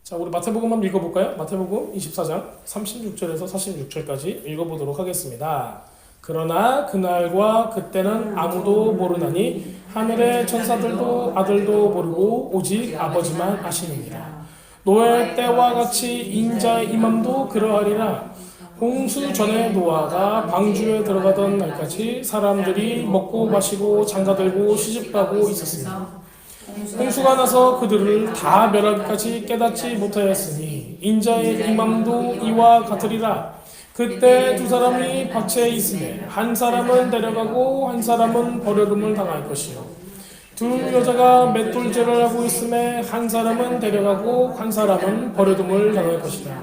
자, 우리 마태복음 한번 읽어볼까요? 마태복음 24장 36절에서 46절까지 읽어보도록 하겠습니다. 그러나 그날과 그때는 아무도 모르나니 하늘의 천사들도 아들도 모르고 오직 아버지만 아시느니라. 노아의 때와 같이 인자의 임함도 그러하리라. 홍수 전에 노아가 방주에 들어가던 날까지 사람들이 먹고 마시고 장가들고 시집가고 있었습니다. 홍수가 나서 그들을 다 멸하기까지 깨닫지 못하였으니 인자의 임함도 이와 같으리라. 그때 두 사람이 밭에 있으매 한 사람은 데려가고 한 사람은 버려둠을 당할 것이요 두 여자가 맷돌질을 하고 있으매 한 사람은 데려가고 한 사람은 버려둠을 당할 것이다.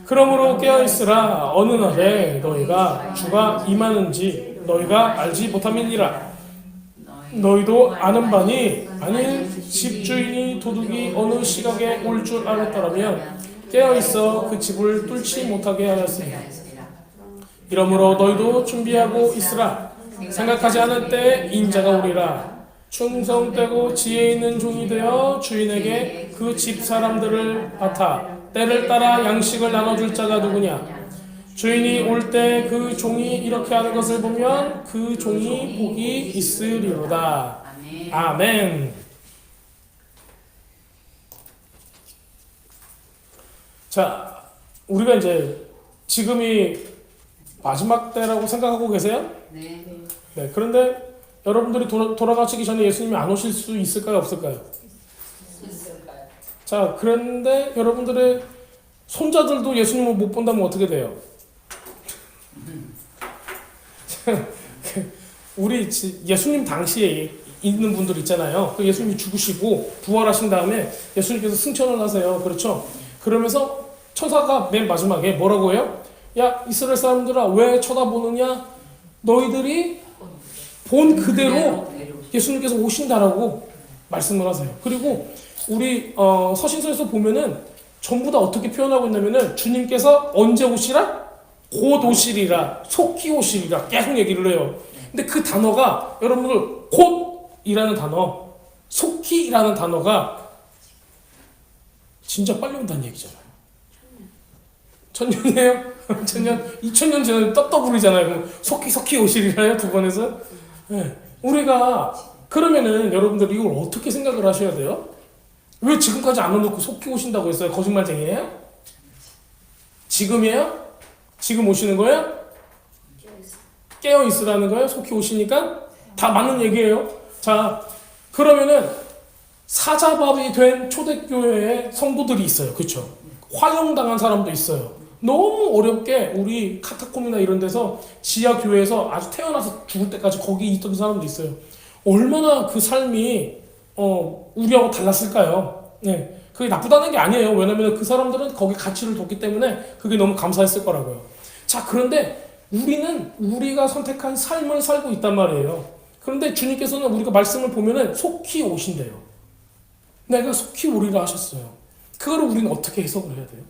그러므로 깨어있으라. 어느 날에 너희가 주가 임하는지 너희가 알지 못함이니라. 너희도 아는 바니 만일 집주인이 도둑이 어느 시각에 올 줄 알았더라면 깨어있어 그 집을 뚫지 못하게 하였습니다. 이러므로 너희도 준비하고 있으라. 생각하지 않을 때 인자가 오리라. 충성되고 지혜 있는 종이 되어 주인에게 그 집 사람들을 맡아 때를 따라 양식을 나눠줄 자가 누구냐. 주인이 올 때 그 종이 이렇게 하는 것을 보면 그 종이 복이 있으리로다. 아멘. 자, 우리가 이제 지금이 마지막 때라고 생각하고 계세요? 네. 네. 그런데 여러분들이 돌아가시기 전에 예수님이 안 오실 수 있을까요? 없을까요? 있을까요? 자, 그런데 여러분들의 손자들도 예수님을 못 본다면 어떻게 돼요? 우리 예수님 당시에 있는 분들 있잖아요. 그 예수님이 죽으시고 부활하신 다음에 예수님께서 승천을 하세요. 그렇죠? 그러면서 천사가 맨 마지막에 뭐라고 해요? 야, 이스라엘 사람들아, 왜 쳐다보느냐? 너희들이 본 그대로 예수님께서 오신다라고 말씀을 하세요. 그리고 우리 서신서에서 보면은 전부 다 어떻게 표현하고 있냐면은 주님께서 언제 오시라? 곧 오시리라, 속히 오시리라 계속 얘기를 해요. 근데 그 단어가 여러분들 곧이라는 단어, 속히라는 단어가 진짜 빨리 온다는 얘기잖아요. 천년이에요? 천년? 2000년 전에 떡떠부리잖아요. 속히 오시리라요 두 번에서. 네. 우리가 그러면은 여러분들 이걸 어떻게 생각을 하셔야 돼요? 왜 지금까지 안 오놓고 속히 오신다고 했어요? 거짓말쟁이에요? 지금이에요? 지금 오시는 거예요? 깨어있으라는 거예요? 속히 오시니까? 다 맞는 얘기예요. 자, 그러면은 사자밥이 된 초대교회에 성도들이 있어요. 그렇죠? 화형당한 사람도 있어요. 너무 어렵게 우리 카타콤이나 이런 데서 지하교회에서 아주 태어나서 죽을 때까지 거기 있던 사람도 있어요. 얼마나 그 삶이 우리하고 달랐을까요? 네. 그게 나쁘다는 게 아니에요. 왜냐면 그 사람들은 거기 가치를 뒀기 때문에 그게 너무 감사했을 거라고요. 자, 그런데 우리는 우리가 선택한 삶을 살고 있단 말이에요. 그런데 주님께서는 우리가 말씀을 보면은 속히 오신대요. 내가 속히 오리라 하셨어요. 그거를 우리는 어떻게 해석을 해야 돼요?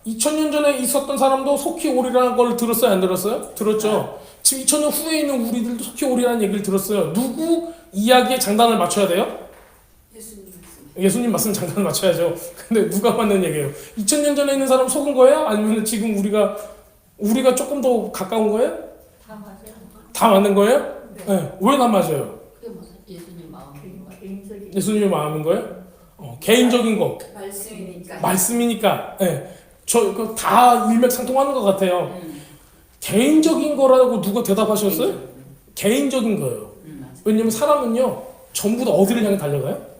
2000년 전에 있었던 사람도 속히 오리라는 걸 들었어요? 안 들었어요? 들었죠. 지금 2000년 후에 있는 우리들도 속히 오리라는 얘기를 들었어요. 누구 이야기에 장단을 맞춰야 돼요? 예수님 말씀 장단을 맞춰야죠. 근데 누가 맞는 얘기예요? 2000년 전에 있는 사람 속은 거예요? 아니면 지금 우리가 조금 더 가까운 거예요? 다 맞아요. 다 맞는 거예요? 네. 왜 다 맞아요? 그게 무슨 예수님 마음인 거예요? 예수님의 마음인 거예요? 개인적인 거. 말씀이니까. 네. 다 일맥상통하는 것 같아요. 개인적인 거라고 누가 대답하셨어요? 개인적인 거예요. 왜냐면 사람은요, 전부 다 어디를 향해 달려가요?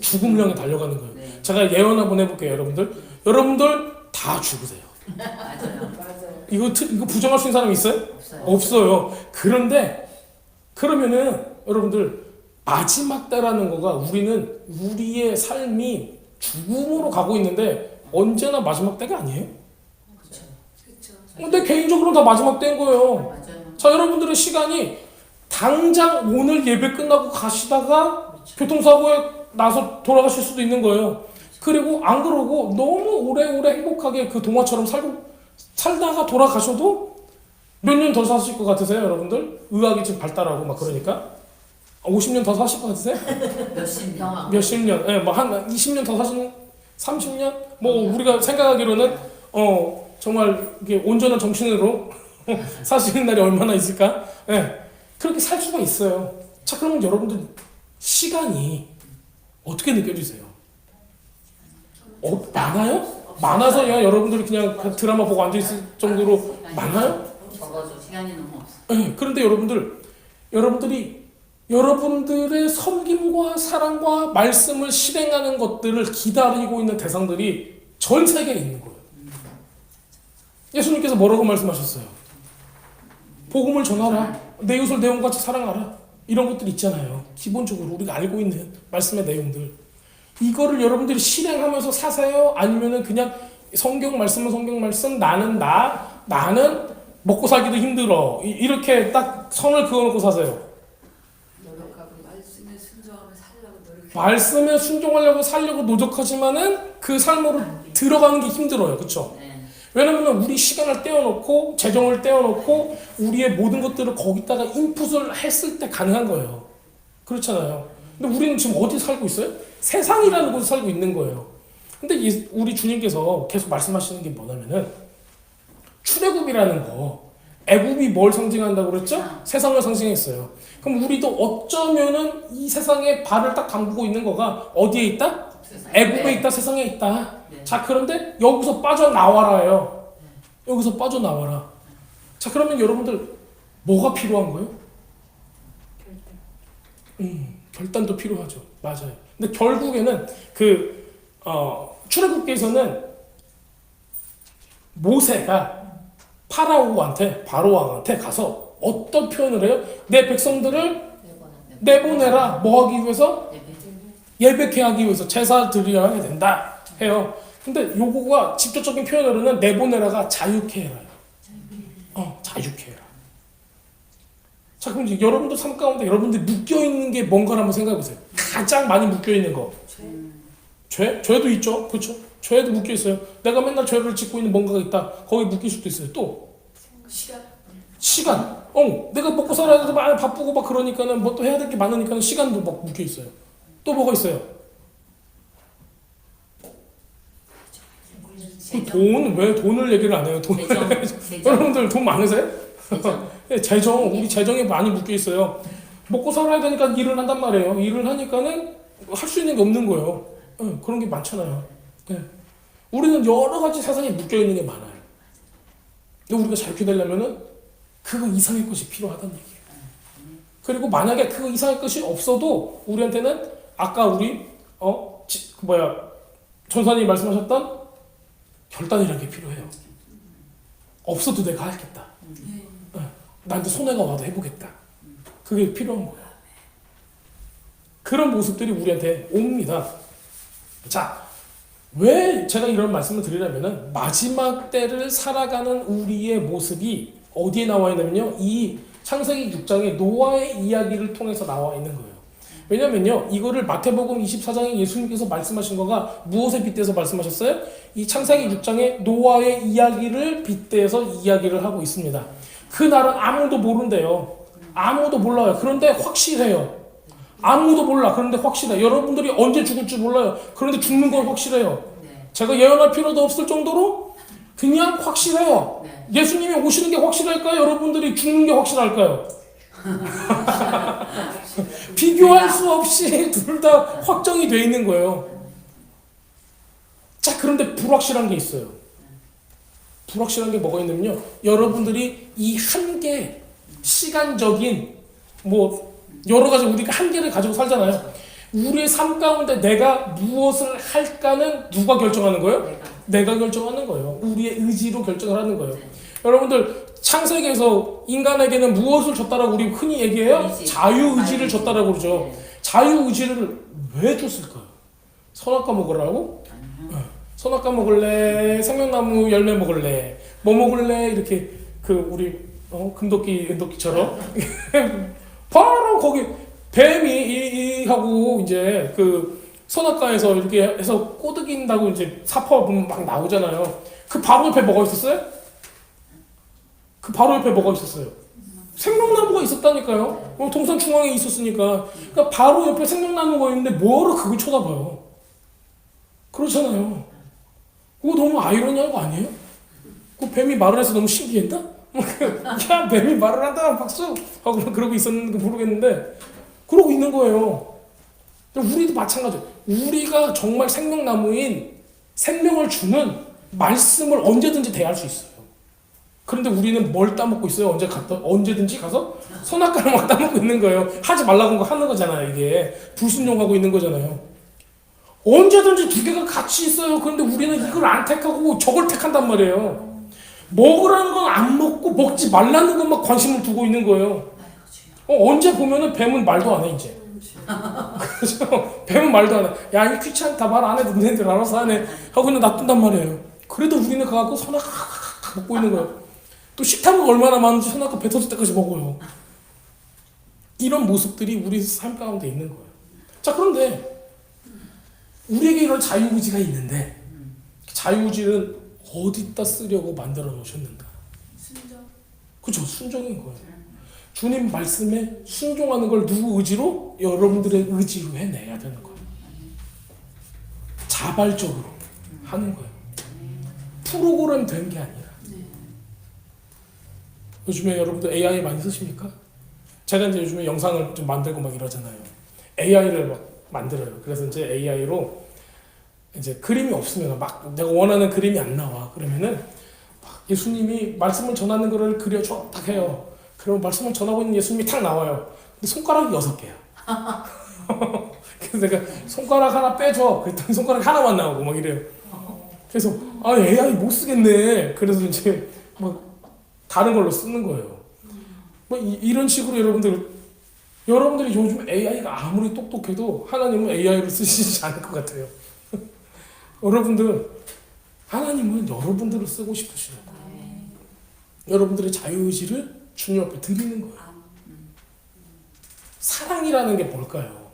죽음을 향해 달려가는 거예요. 네. 제가 예언 한번 해볼게요, 여러분들. 여러분들 다 죽으세요. 맞아요. 이거 부정할 수 있는 사람이 있어요? 없어요. 그런데, 그러면은, 여러분들, 마지막 때라는 거가 우리는 우리의 삶이 죽음으로 가고 있는데, 언제나 마지막 때가 아니에요? 근데 개인적으로는 다 마지막 때인 거예요. 맞아요. 자, 여러분들의 시간이 당장 오늘 예배 끝나고 가시다가 교통사고에 나서 돌아가실 수도 있는 거예요. 그리고 안 그러고 너무 오래오래 행복하게 그 동화처럼 살다가 돌아가셔도 몇 년 더 사실 것 같으세요, 여러분들? 의학이 지금 발달하고 막 그러니까. 50년 더 사실 것 같으세요? 몇십 년. 몇십 년, 예, 뭐한 20년 더 사시는, 30년? 뭐 우리가 생각하기로는 정말 이게 온전한 정신으로 사시는 날이 얼마나 있을까? 예, 그렇게 살 수가 있어요. 자, 그러면 여러분들 시간이 어떻게 느껴지세요? 많아요? 많아서야 여러분들이 그냥 그 드라마 보고 앉아 있을 정도로 많아요? 적어줘. 시간이 너무 없어. 예, 그런데 여러분들이 여러분들의 섬김과 사랑과 말씀을 실행하는 것들을 기다리고 있는 대상들이 전 세계에 있는 거예요. 예수님께서 뭐라고 말씀하셨어요? 복음을 전하라. 내 이웃을 내 몸같이 사랑하라. 이런 것들 있잖아요. 기본적으로 우리가 알고 있는 말씀의 내용들. 이거를 여러분들이 실행하면서 사세요? 아니면은 그냥 성경 말씀은 성경 말씀, 나는 먹고 살기도 힘들어. 이렇게 딱 선을 그어놓고 사세요. 노력하고 말씀에 순종하며 살려고 노력해. 말씀에 순종하려고 살려고 노력하지만은 그 삶으로 들어가는 게 힘들어요. 그렇죠? 네. 왜냐면 우리 시간을 떼어놓고 재정을 떼어놓고 우리의 모든 것들을 거기다가 인풋을 했을 때 가능한 거예요. 그렇잖아요. 근데 우리는 지금 어디 살고 있어요? 세상이라는 곳에 살고 있는 거예요. 근데 우리 주님께서 계속 말씀하시는 게 뭐냐면은 출애굽이라는 거, 애굽이 뭘 상징한다고 그랬죠? 세상을 상징했어요. 그럼 우리도 어쩌면은 이 세상에 발을 딱 담그고 있는 거가 어디에 있다? 애굽에 있다, 세상에 있다. 네. 자, 그런데 여기서 빠져나와라요. 여기서 빠져나와라. 자, 그러면 여러분들 뭐가 필요한 거예요? 결단도 필요하죠. 맞아요. 근데 결국에는 출애굽기에서는 모세가 바로 왕한테 가서 어떤 표현을 해요? 내 백성들을 내보내라. 뭐 하기 위해서? 예배케 하기 위해서 제사 드려야 된다 해요. 근데 요거가 직접적인 표현으로는 내보내라가 자유케 해라. 자유케 해라. 자, 그럼 이제 여러분들 삶 가운데 여러분들이 묶여있는 게 뭔가를 한번 생각해보세요. 가장 많이 묶여있는 거. 죄? 죄도 있죠. 그렇죠? 죄도 묶여있어요. 내가 맨날 죄를 짓고 있는 뭔가가 있다. 거기 묶일 수도 있어요. 또 시간. 내가 먹고 살아야 돼서 많이 바쁘고 막 그러니까는 뭐 또 해야 될 게 많으니까는 시간도 막 묶여있어요. 또 뭐가 있어요? 왜 돈을 얘기를 안 해요? 여러분들 돈 많으세요? 네, 우리 재정에 많이 묶여 있어요. 먹고 살아야 되니까 일을 한단 말이에요. 일을 하니까는 할 수 있는 게 없는 거예요. 그런 게 많잖아요. 네. 우리는 여러 가지 세상에 묶여 있는 게 많아요. 근데 우리가 자유케 되려면은 그거 이상의 것이 필요하다는 얘기예요. 그리고 만약에 그 이상의 것이 없어도 우리한테는 아까 우리 전사님이 말씀하셨던 결단이라는 게 필요해요. 없어도 내가 하겠다. 나한테 손해가 와도 해보겠다. 그게 필요한 거예요. 그런 모습들이 우리한테 옵니다. 자, 왜 제가 이런 말씀을 드리려면은 마지막 때를 살아가는 우리의 모습이 어디에 나와 있냐면요. 이 창세기 6장의 노아의 이야기를 통해서 나와 있는 거예요. 왜냐면요, 이거를 마태복음 24장에 예수님께서 말씀하신 거가 무엇에 빗대서 말씀하셨어요? 이 창세기 6장의 노아의 이야기를 빗대서 이야기를 하고 있습니다. 그날은 아무도 모른대요. 아무도 몰라요. 그런데 확실해요. 아무도 몰라. 그런데 확실해. 여러분들이 언제 죽을 줄 몰라요. 그런데 죽는 건 확실해요. 제가 예언할 필요도 없을 정도로 그냥 확실해요. 예수님이 오시는 게 확실할까요? 여러분들이 죽는 게 확실할까요? 비교할 수 없이 둘 다 확정이 돼 있는 거예요. 자, 그런데 불확실한 게 있어요. 불확실한 게 뭐가 있냐면요. 여러분들이 이 한계, 시간적인 여러 가지 우리가 한계를 가지고 살잖아요. 우리의 삶 가운데 내가 무엇을 할까는 누가 결정하는 거예요? 내가 결정하는 거예요. 우리의 의지로 결정을 하는 거예요. 여러분들 창세기에서 인간에게는 무엇을 줬다라고 우리 흔히 얘기해요? 자유의지를 줬다라고 그러죠. 자유의지를 왜 줬을까요? 선악과 먹으라고? 선악과 먹을래? 생명나무 열매 먹을래? 뭐 먹을래? 이렇게 우리 금도끼처럼 바로 거기 뱀이 하고 이제 선악과에서 이렇게 해서 꼬드긴다고 이제 사파 보면 막 나오잖아요. 그 바로 옆에 뭐가 있었어요? 그 바로 옆에 뭐가 있었어요? 생명나무가 있었다니까요. 동산 중앙에 있었으니까. 그러니까 바로 옆에 생명나무가 있는데 뭐하러 그걸 쳐다봐요. 그렇잖아요. 그거 너무 아이러니한 거 아니에요? 그 뱀이 말을 해서 너무 신기했나? 야, 뱀이 말을 한다, 박수! 하고 그러고 있었는지 모르겠는데, 그러고 있는 거예요. 우리도 마찬가지예요. 우리가 정말 생명나무인 생명을 주는 말씀을 언제든지 대할 수 있어요. 그런데 우리는 뭘 따먹고 있어요? 언제든지 가서 선악과를 막 따먹고 있는 거예요. 하지 말라고 하는 거잖아요, 이게. 불순종하고 있는 거잖아요. 언제든지 두 개가 같이 있어요. 그런데 우리는 이걸 안 택하고 저걸 택한단 말이에요. 먹으라는 건 안 먹고 먹지 말라는 것만 관심을 두고 있는 거예요. 언제 보면은 뱀은 말도 안 해, 이제. 그죠? 뱀은 말도 안 해. 야, 이 귀찮다. 말 안 해도 너네들 알아서 하네. 하고 그냥 놔둔단 말이에요. 그래도 우리는 가갖고 선악과 먹고 있는 거예요. 또 식탐은 얼마나 많은지 선악과 배 터질 때까지 먹어요. 이런 모습들이 우리 삶 가운데 있는 거예요. 자, 그런데 우리에게 이런 자유의지가 있는데 자유의지는 어디다 쓰려고 만들어 놓으셨는가? 순종. 그렇죠. 순종인 거예요. 주님 말씀에 순종하는 걸 누구 의지로? 여러분들의 의지로 해내야 되는 거예요. 자발적으로 하는 거예요. 프로그램 된 게 아니라. 요즘에 여러분들 AI 많이 쓰십니까? 제가 이제 요즘에 영상을 좀 만들고 막 이러잖아요. AI를 막 만들어요. 그래서 이제 AI로 이제 그림이 없으면 막 내가 원하는 그림이 안 나와. 그러면은 막 예수님이 말씀을 전하는 거를 그려줘 딱 해요. 그러면 말씀을 전하고 있는 예수님이 탁 나와요. 근데 손가락이 6개야. 그래서 내가 손가락 하나 빼줘. 그랬더니 손가락 하나만 나오고 막 이래요. 그래서 AI 못 쓰겠네. 그래서 이제 뭐 다른 걸로 쓰는 거예요. 뭐 이런 식으로 여러분들이 요즘 AI가 아무리 똑똑해도 하나님은 AI를 쓰시지 않을 것 같아요. 하나님은 여러분들을 쓰고 싶으시는 거예요. 여러분들의 자유의지를 주님 앞에 드리는 거예요. 사랑이라는 게 뭘까요?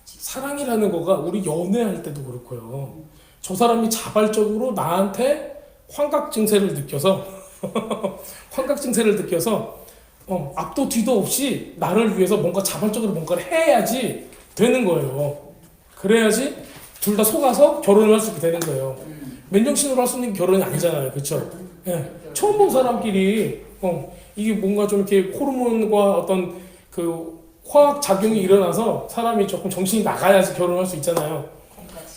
사랑이라는 거가 우리 연애할 때도 그렇고요. 저 사람이 자발적으로 나한테 환각 증세를 느껴서 앞도 뒤도 없이 나를 위해서 뭔가 자발적으로 뭔가를 해야지 되는 거예요. 그래야지 둘 다 속아서 결혼을 할 수 있게 되는 거예요. 맨정신으로 할 수 있는 결혼이 아니잖아요. 그렇죠? 예. 처음 본 사람끼리 이게 뭔가 좀 이렇게 호르몬과 어떤 그 화학 작용이 일어나서 사람이 조금 정신이 나가야지 결혼할 수 있잖아요.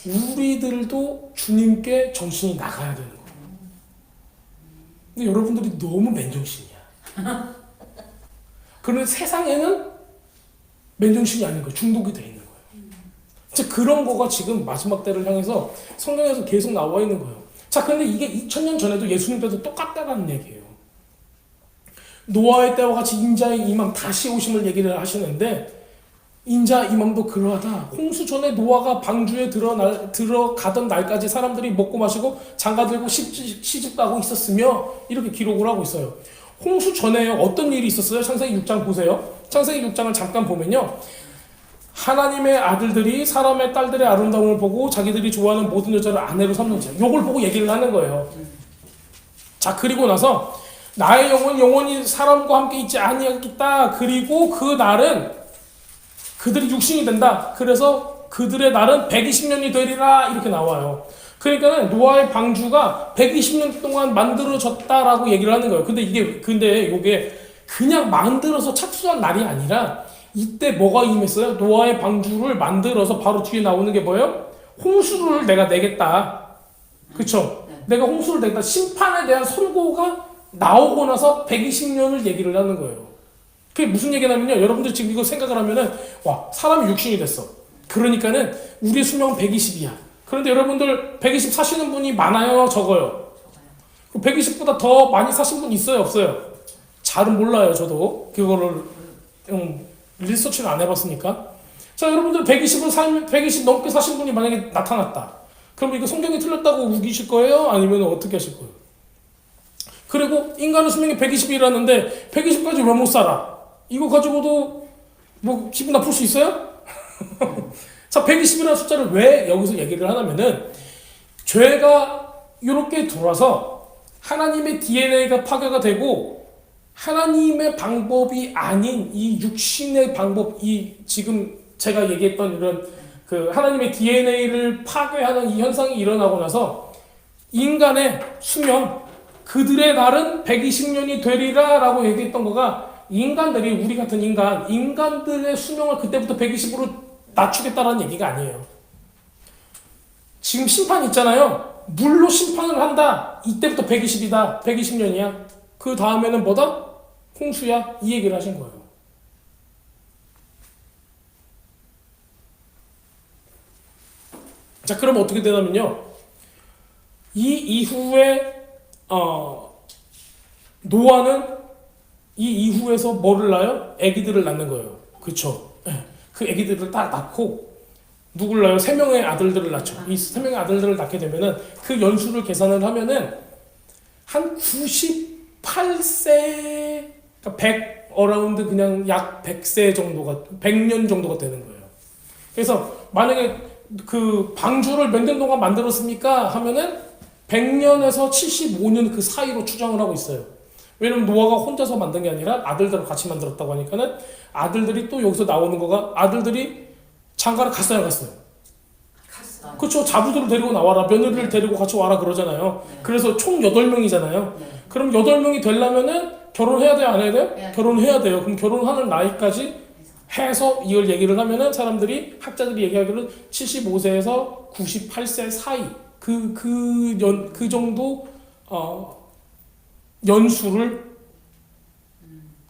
우리들도 주님께 정신이 나가야 되는 거예요. 근데 여러분들이 너무 맨정신이야. 그런데 세상에는 맨정신이 아닌 거예요. 중독이 돼 있는 거예요. 자, 그런 거가 지금 마지막 때를 향해서 성경에서 계속 나와 있는 거예요. 자, 근데 이게 2000년 전에도 예수님 때도 똑같다는 얘기예요. 노아의 때와 같이 인자의 이맘 다시 오심을 얘기를 하시는데 인자 이맘도 그러하다. 홍수 전에 노아가 방주에 들어가던 날까지 사람들이 먹고 마시고 장가들고 시집가고 있었으며 이렇게 기록을 하고 있어요. 홍수 전에 어떤 일이 있었어요? 창세기 6장 보세요. 창세기 6장을 잠깐 보면요. 하나님의 아들들이 사람의 딸들의 아름다움을 보고 자기들이 좋아하는 모든 여자를 아내로 삼는지 요걸 보고 얘기를 하는 거예요. 자, 그리고 나서 나의 영혼 영원히 사람과 함께 있지 아니하겠다. 그리고 그 날은 그들이 육신이 된다. 그래서 그들의 날은 120년이 되리라 이렇게 나와요. 그러니까 노아의 방주가 120년 동안 만들어졌다라고 얘기를 하는 거예요. 근데 이게 그냥 만들어서 착수한 날이 아니라 이때 뭐가 임했어요? 노아의 방주를 만들어서 바로 뒤에 나오는 게 뭐예요? 홍수를 내가 내겠다. 그쵸? 내가 홍수를 내겠다. 심판에 대한 선고가 나오고 나서 120년을 얘기를 하는 거예요. 그게 무슨 얘기냐면요. 여러분들 지금 이거 생각을 하면은 와, 사람이 육신이 됐어. 그러니까는 우리의 수명은 120이야. 그런데 여러분들 120 사시는 분이 많아요? 적어요? 120보다 더 많이 사신 분 있어요? 없어요? 잘은 몰라요. 저도 그거를 리서치를 안 해봤으니까. 자, 여러분들 120 넘게 사신 분이 만약에 나타났다. 그럼 이거 성경이 틀렸다고 우기실 거예요? 아니면 어떻게 하실 거예요? 그리고 인간의 수명이 120이라는데 120까지 왜 못 살아? 이거 가지고도 뭐 기분 나쁠 수 있어요? 자, 120이라는 숫자를 왜 여기서 얘기를 하냐면은 죄가 이렇게 들어와서 하나님의 DNA가 파괴가 되고 하나님의 방법이 아닌 이 육신의 방법, 이 지금 제가 얘기했던 이런 그 하나님의 DNA를 파괴하는 이 현상이 일어나고 나서 인간의 수명, 그들의 날은 120년이 되리라 라고 얘기했던 거가 인간들이, 우리 같은 인간들의 수명을 그때부터 120으로 낮추겠다라는 얘기가 아니에요. 지금 심판 있잖아요. 물로 심판을 한다. 이때부터 120이다. 120년이야. 그 다음에는 뭐다? 홍수야. 이 얘기를 하신 거예요. 자, 그럼 어떻게 되냐면요. 이 이후에 노아는 이 이후에서 뭐를 낳아요? 아기들을 낳는 거예요. 그쵸? 그 아기들을 딱 낳고 누굴 낳아요? 3명의 아들들을 낳죠. 이 3명의 아들들을 낳게 되면은 그 연수를 계산을 하면은 한 98세, 그러니까 100 어라운드 그냥 약 100세 정도가 100년 정도가 되는 거예요. 그래서 만약에 그 방주를 몇 년 동안 만들었습니까? 하면은 100년에서 75년 그 사이로 추정을 하고 있어요. 왜냐면 노아가 혼자서 만든 게 아니라 아들들을 같이 만들었다고 하니까는 아들들이 또 여기서 나오는 거가 아들들이 장가를 갔어요, 갔어요. 갔어. 그렇죠. 자부들을 데리고 나와라, 며느리를 데리고 같이 와라 그러잖아요. 네. 그래서 총 8명이잖아요. 네. 그럼 8명이 되려면은 결혼해야 돼요, 안 해야 돼요? 해야 결혼해야 돼요. 그럼 결혼하는 나이까지 해서 이걸 얘기를 하면은 사람들이, 학자들이 얘기하기로는 75세에서 98세 사이 그 정도 연수를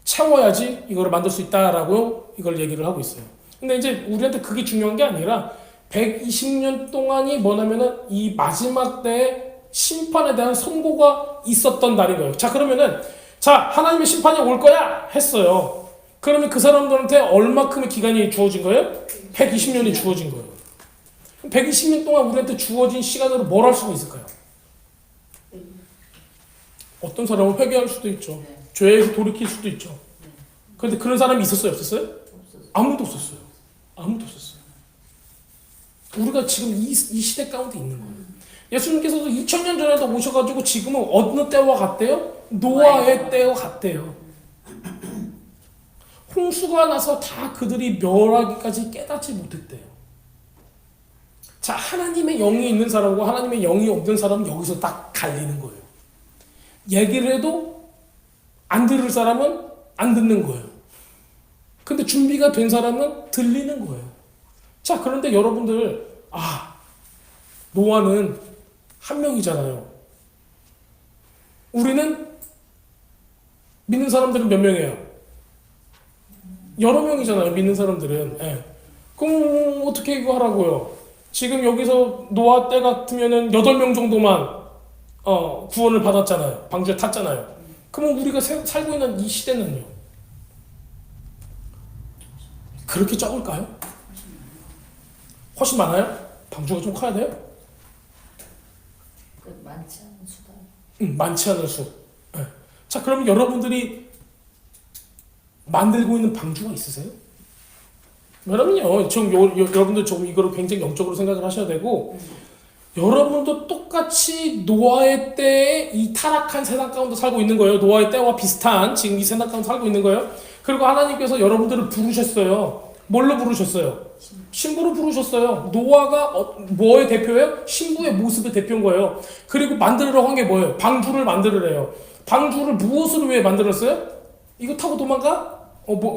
채워야지 이거를 만들 수 있다라고 이걸 얘기를 하고 있어요. 근데 이제 우리한테 그게 중요한 게 아니라 120년 동안이 뭐냐면은 이 마지막 때의 심판에 대한 선고가 있었던 날인 거예요. 자, 그러면은 자, 하나님의 심판이 올 거야 했어요. 그러면 그 사람들한테 얼마큼의 기간이 주어진 거예요? 120년이 주어진 거예요. 120년 동안 우리한테 주어진 시간으로 뭘 할 수가 있을까요? 어떤 사람은 회개할 수도 있죠. 네. 죄에서 돌이킬 수도 있죠. 그런데 그런 사람이 있었어요, 없었어요? 아무도 없었어요. 아무도 없었어요. 우리가 지금 이 시대 가운데 있는 거예요. 예수님께서도 2000년 전에도 오셔가지고 지금은 어느 때와 같대요? 노아의 때와 같대요. 홍수가 나서 다 그들이 멸하기까지 깨닫지 못했대요. 자, 하나님의 영이 있는 사람과 하나님의 영이 없는 사람은 여기서 딱 갈리는 거예요. 얘기를 해도 안 들을 사람은 안 듣는 거예요. 근데 준비가 된 사람은 들리는 거예요. 자, 그런데 여러분들, 노아는 한 명이잖아요. 우리는 믿는 사람들은 몇 명이에요? 여러 명이잖아요, 믿는 사람들은. 예. 그럼 어떻게 이거 하라고요? 지금 여기서 노아 때 같으면은 8명 정도만 구원을 받았잖아요. 방주에 탔잖아요. 그러면 우리가 살고 있는 이 시대는요? 그렇게 적을까요? 훨씬 많아요? 방주가 좀 커야 돼요? 많지 않은 수다. 많지 않은 수. 네. 자, 그럼 여러분들이 만들고 있는 방주가 있으세요? 여러분요, 지금 여러분들 조금 이거를 굉장히 영적으로 생각을 하셔야 되고, 여러분도 똑같이 노아의 때에 이 타락한 세상 가운데 살고 있는 거예요. 노아의 때와 비슷한 지금 이 세상 가운데 살고 있는 거예요. 그리고 하나님께서 여러분들을 부르셨어요. 뭘로 부르셨어요? 신부로 부르셨어요. 노아가 뭐의 대표예요? 신부의 모습의 대표인 거예요. 그리고 만들으라고 한 게 뭐예요? 방주를 만들으래요. 방주를 무엇으로 왜 만들었어요? 이거 타고 도망가?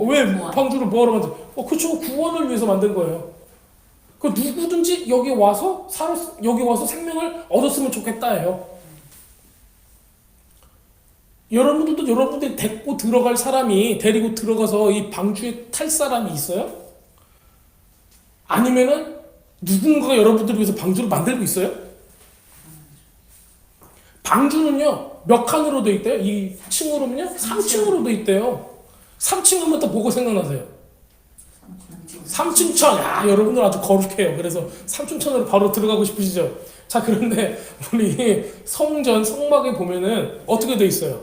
왜 방주를 뭐하러 만들? 그쵸, 구원을 위해서 만든 거예요. 그 누구든지 여기 와서 생명을 얻었으면 좋겠다예요. 여러분들도 여러분들이 데리고 들어갈 사람이, 데리고 들어가서 이 방주에 탈 사람이 있어요? 아니면은 누군가가 여러분들을 위해서 방주를 만들고 있어요? 방주는요, 몇 칸으로 돼 있대요? 이 층으로는요? 3층으로 돼 있대요. 3층 하면 또 뭐가 생각나세요? 삼층천. 야, 여러분들 아주 거룩해요. 그래서 삼층천으로 바로 들어가고 싶으시죠? 자, 그런데 우리 성막에 보면은 어떻게 돼 있어요?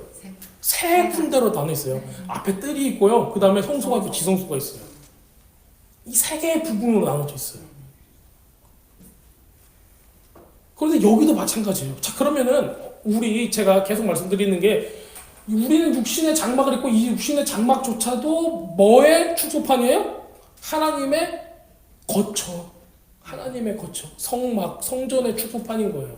세 군데로 나눠 있어요. 앞에 뜰이 있고요. 그 다음에 성소가 있고 지성소가 있어요. 이 세 개의 부분으로 나눠져 있어요. 그런데 여기도 마찬가지예요. 자, 그러면은 제가 계속 말씀드리는 게 우리는 육신의 장막을 입고 이 육신의 장막조차도 뭐의 축소판이에요? 하나님의 거처. 하나님의 거처. 성막, 성전의 축소판인 거예요.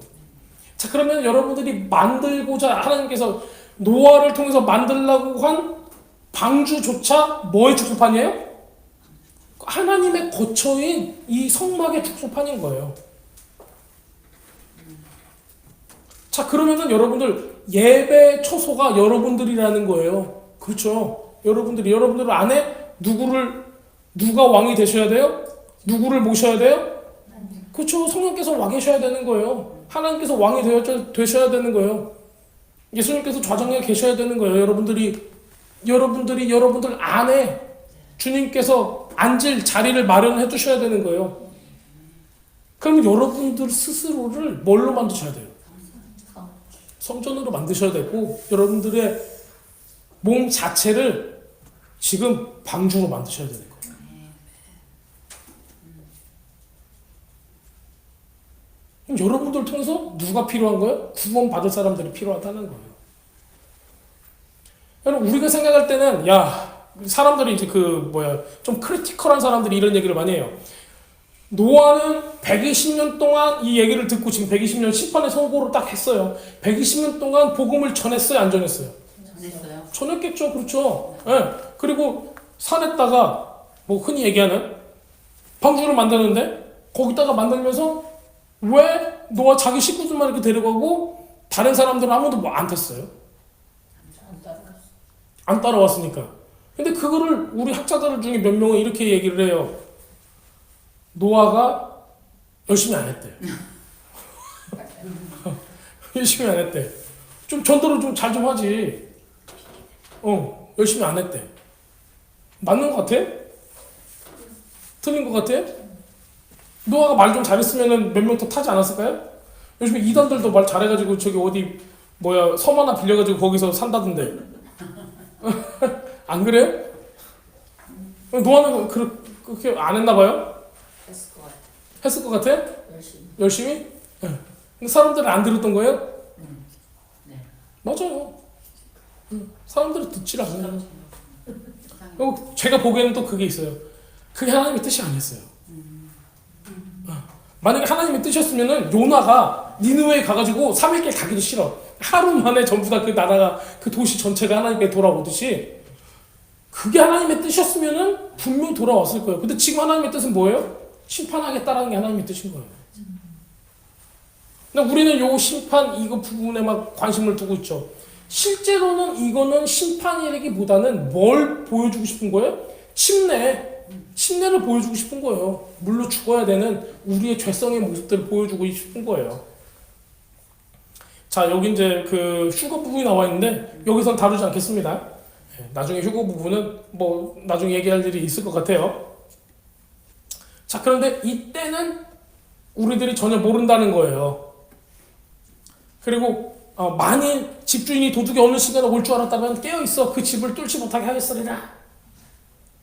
자, 그러면 여러분들이 만들고자 하나님께서 노아를 통해서 만들려고 한 방주조차 뭐의 축소판이에요? 하나님의 거처인 이 성막의 축소판인 거예요. 자, 그러면은 여러분들 예배 처소가 여러분들이라는 거예요. 그렇죠? 여러분들 안에 누가 왕이 되셔야 돼요? 누구를 모셔야 돼요? 그렇죠? 성령께서 와 계셔야 되는 거예요. 하나님께서 왕이 되셔야 되는 거예요. 예수님께서 좌정에 계셔야 되는 거예요. 여러분들 안에 주님께서 앉을 자리를 마련해 주셔야 되는 거예요. 그럼 여러분들 스스로를 뭘로 만드셔야 돼요? 성전으로 만드셔야 되고, 여러분들의 몸 자체를 지금 방주로 만드셔야 되는 거예요. 그럼 여러분들 통해서 누가 필요한 거예요? 구원받을 사람들이 필요하다는 거예요. 여러분, 우리가 생각할 때는, 사람들이 이제 좀 크리티컬한 사람들이 이런 얘기를 많이 해요. 노아는 120년 동안 이 얘기를 듣고 지금 120년 심판의 선고를 딱 했어요. 120년 동안 복음을 전했어요, 안 전했어요? 전했어요. 전했겠죠, 그렇죠. 네. 그리고 산에다가 흔히 얘기하는 방주를 만드는데 거기다가 만들면서 왜 노아 자기 식구들만 이렇게 데려가고 다른 사람들은 아무도 안 탔어요? 안 따라왔으니까. 근데 그거를 우리 학자들 중에 몇 명은 이렇게 얘기를 해요. 노아가 열심히 안 했대. 열심히 안 했대. 좀 전도를 좀 잘 좀 하지. 열심히 안 했대. 맞는 것 같아? 틀린 것 같아? 노아가 말 좀 잘했으면 몇 명 더 타지 않았을까요? 요즘에 이단들도 말 잘해가지고 저기 어디 섬 하나 빌려가지고 거기서 산다던데. 안 그래요? 노아는 그렇게 안 했나 봐요? 했을 것 같아? 열심히? 네. 근데 사람들은 안 들었던 거예요? 네. 맞아요. 사람들은 듣질 않아요. 그리고 제가 보기에는 또 그게 있어요. 그게 하나님의 뜻이 아니었어요. 만약에 하나님의 뜻이었으면은 요나가 니느웨에 가가지고 3일길 가기도 싫어. 하루 만에 전부 다 그 나라가, 그 도시 전체가 하나님께 돌아오듯이, 그게 하나님의 뜻이었으면은 분명히 돌아왔을 거예요. 근데 지금 하나님의 뜻은 뭐예요? 심판하겠다라는 게 하나님의 뜻인 거예요. 근데 우리는 요 심판 이거 부분에 막 관심을 두고 있죠. 실제로는 이거는 심판이라기보다는 뭘 보여주고 싶은 거예요? 침례를 보여주고 싶은 거예요. 물로 죽어야 되는 우리의 죄성의 모습들을 보여주고 싶은 거예요. 자, 여기 이제 그 휴거 부분이 나와 있는데 여기선 다루지 않겠습니다. 나중에 휴거 부분은 나중에 얘기할 일이 있을 것 같아요. 자, 그런데 이때는 우리들이 전혀 모른다는 거예요. 그리고 만일 집주인이 도둑이 어느 시간에 올 줄 알았다면 깨어있어 그 집을 뚫지 못하게 하겠으리라.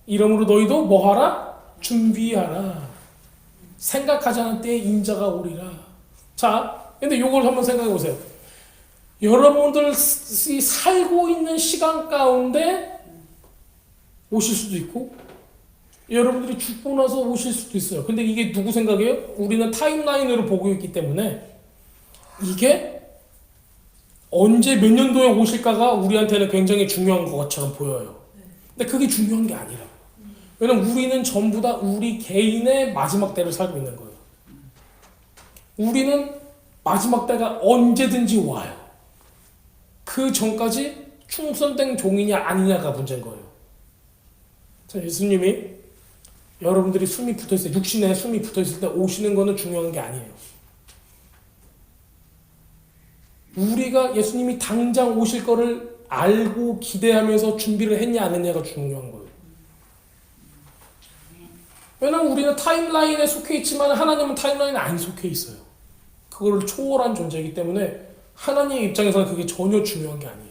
이러므로 너희도 뭐하라? 준비하라. 생각하지 않은 때에 인자가 오리라. 자, 근데 요걸 한번 생각해 보세요. 여러분들이 살고 있는 시간 가운데 오실 수도 있고, 여러분들이 죽고 나서 오실 수도 있어요. 근데 이게 누구 생각이에요? 우리는 타임라인으로 보고 있기 때문에 이게 언제 몇 년도에 오실까가 우리한테는 굉장히 중요한 것처럼 보여요. 근데 그게 중요한 게 아니라. 왜냐면 우리는 전부 다 우리 개인의 마지막 때를 살고 있는 거예요. 우리는 마지막 때가 언제든지 와요. 그 전까지 충성된 종이냐 아니냐가 문제인 거예요. 자, 예수님이 여러분들이 숨이 붙어있을 때, 육신에 숨이 붙어있을 때 오시는 거는 중요한 게 아니에요. 우리가 예수님이 당장 오실 거를 알고 기대하면서 준비를 했냐 안 했냐가 중요한 거예요. 왜냐면 우리는 타임라인에 속해 있지만 하나님은 타임라인에 안 속해 있어요. 그거를 초월한 존재이기 때문에 하나님의 입장에서는 그게 전혀 중요한 게 아니에요.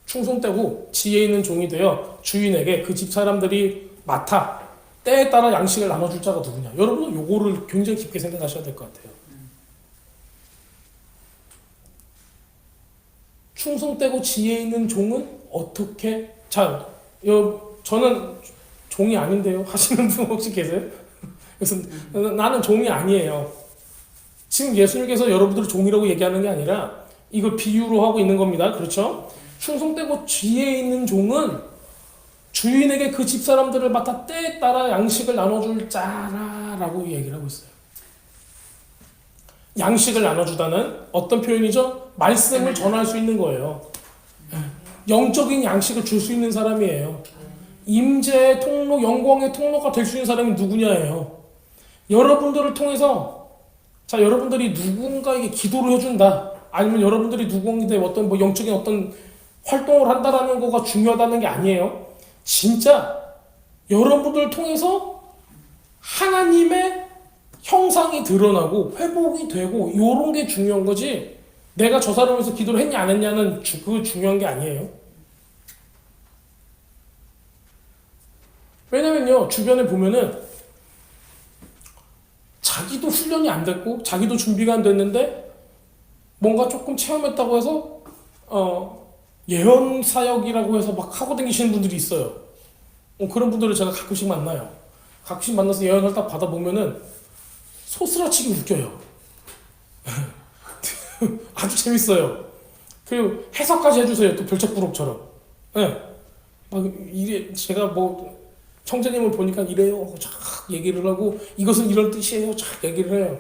충성되고 지혜 있는 종이 되어 주인에게 그 집 사람들이 맡아 때에 따라 양식을 나눠줄 자가 누구냐. 여러분은 요거를 굉장히 깊게 생각하셔야 될 것 같아요. 충성되고 지혜 있는 종은 어떻게 저는 종이 아닌데요 하시는 분 혹시 계세요? 그래서 나는 종이 아니에요. 지금 예수님께서 여러분들을 종이라고 얘기하는 게 아니라 이걸 비유로 하고 있는 겁니다. 그렇죠? 충성되고 지혜 있는 종은 주인에게 그 집사람들을 맡아 때에 따라 양식을 나눠줄 자라라고 얘기를 하고 있어요. 양식을 나눠주다는 어떤 표현이죠? 말씀을 전할 수 있는 거예요. 영적인 양식을 줄 수 있는 사람이에요. 임재의 통로, 영광의 통로가 될 수 있는 사람이 누구냐예요. 여러분들을 통해서 여러분들이 누군가에게 기도를 해준다. 아니면 여러분들이 누군가에 어떤 영적인 어떤 활동을 한다라는 거가 중요하다는 게 아니에요. 진짜 여러분들을 통해서 하나님의 형상이 드러나고 회복이 되고 이런 게 중요한 거지. 내가 저 사람을 위해서 기도를 했냐 안 했냐는 그거 중요한 게 아니에요. 왜냐면요, 주변에 보면은 자기도 훈련이 안 됐고 자기도 준비가 안 됐는데 뭔가 조금 체험했다고 해서 예언 사역이라고 해서 막 하고 다니시는 분들이 있어요. 그런 분들을 제가 가끔씩 만나요. 가끔씩 만나서 예언을 딱 받아보면은 소스라치게 웃겨요. 아주 재밌어요. 그리고 해석까지 해주세요. 또 별책부록처럼. 네. 막 이게 제가 뭐 청자님을 보니까 이래요 하고 쫙 얘기를 하고 이것은 이런 뜻이에요 쫙 얘기를 해요.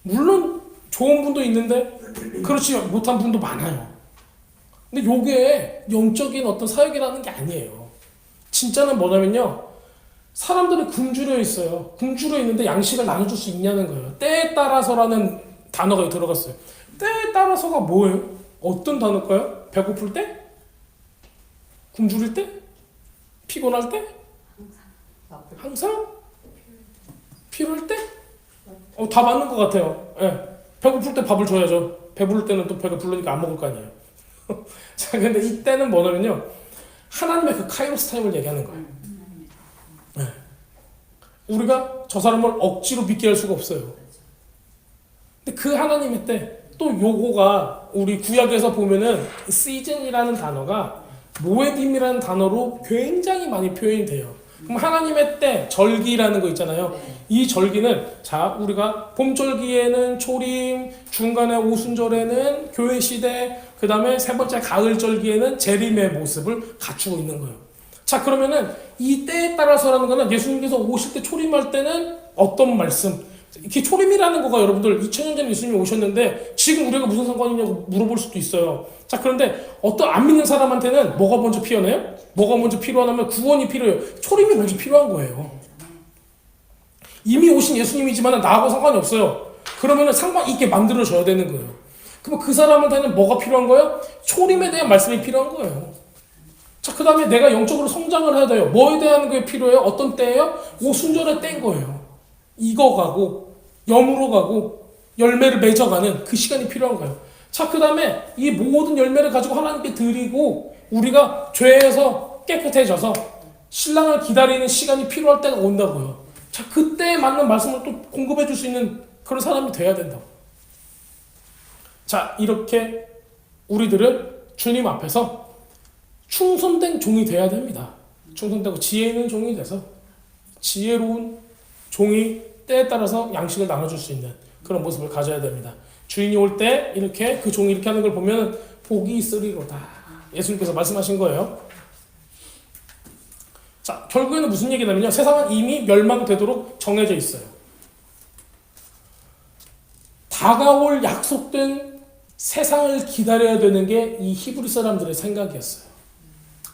물론 좋은 분도 있는데 그렇지 못한 분도 많아요. 근데 요게 영적인 어떤 사역이라는 게 아니에요. 진짜는 뭐냐면요, 사람들이 굶주려 있어요. 굶주려 있는데 양식을 나눠줄 수 있냐는 거예요. 때에 따라서라는 단어가 들어갔어요. 때에 따라서가 뭐예요? 어떤 단어일까요? 배고플 때? 굶주릴 때? 피곤할 때? 항상? 필요할 때? 다 맞는 것 같아요. 네. 배고플 때 밥을 줘야죠. 배부를 때는 또 배가 부르니까 안 먹을 거 아니에요. 자, 근데 이때는 뭐냐면요, 하나님의 그 카이로스 타임을 얘기하는 거예요. 네. 우리가 저 사람을 억지로 믿게 할 수가 없어요. 근데 그 하나님의 때 또 요거가 우리 구약에서 보면은 시즌이라는 단어가 모에딤이라는 단어로 굉장히 많이 표현이 돼요. 그럼 하나님의 때 절기라는 거 있잖아요. 이 절기는 우리가 봄절기에는 초림, 중간에 오순절에는 교회 시대, 그 다음에 세 번째 가을 절기에는 재림의 모습을 갖추고 있는 거예요. 자, 그러면은 이 때에 따라서라는 거는 예수님께서 오실 때 초림할 때는 어떤 말씀, 이렇게 초림이라는 거가 여러분들 2000년 전에 예수님이 오셨는데 지금 우리가 무슨 상관이냐고 물어볼 수도 있어요. 자, 그런데 어떤 안 믿는 사람한테는 뭐가 먼저 필요해요? 뭐가 먼저 필요하냐면 구원이 필요해요. 초림이 먼저 필요한 거예요. 이미 오신 예수님이지만 나하고 상관이 없어요. 그러면은 상관 있게 만들어줘야 되는 거예요. 그럼 그 사람한테는 뭐가 필요한 거예요? 초림에 대한 말씀이 필요한 거예요. 자, 그 다음에 내가 영적으로 성장을 해야 돼요. 뭐에 대한 게 필요해요? 어떤 때예요? 오순절에 땐 거예요. 익어가고 염으로 가고 열매를 맺어가는 그 시간이 필요한 거예요. 자, 그 다음에 이 모든 열매를 가지고 하나님께 드리고 우리가 죄에서 깨끗해져서 신랑을 기다리는 시간이 필요할 때가 온다고요. 자, 그때에 맞는 말씀을 또 공급해 줄 수 있는 그런 사람이 돼야 된다고. 자, 이렇게 우리들은 주님 앞에서 충성된 종이 돼야 됩니다. 충성되고 지혜 있는 종이 돼서 지혜로운 종이 때에 따라서 양식을 나눠줄 수 있는 그런 모습을 가져야 됩니다. 주인이 올 때 이렇게 그 종이 이렇게 하는 걸 보면 복이 있으리로다. 예수님께서 말씀하신 거예요. 자, 결국에는 무슨 얘기냐면요, 세상은 이미 멸망되도록 정해져 있어요. 다가올 약속된 세상을 기다려야 되는 게 이 히브리 사람들의 생각이었어요.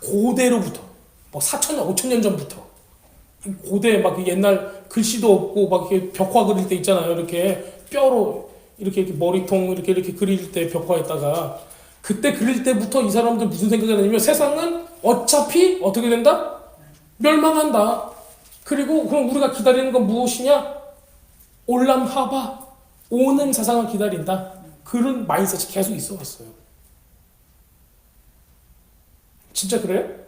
고대로부터, 4,000년, 5,000년 전부터. 고대 막 옛날 글씨도 없고 막 이렇게 벽화 그릴 때 있잖아요. 이렇게 뼈로 이렇게 머리통 이렇게 그릴 때 벽화에다가 그때 그릴 때부터 이 사람들 무슨 생각이 나냐면 세상은 어차피 어떻게 된다? 멸망한다. 그리고 그럼 우리가 기다리는 건 무엇이냐? 올람하바, 오는 세상을 기다린다. 그런 마인드셋이 계속 있어 왔어요. 진짜 그래요?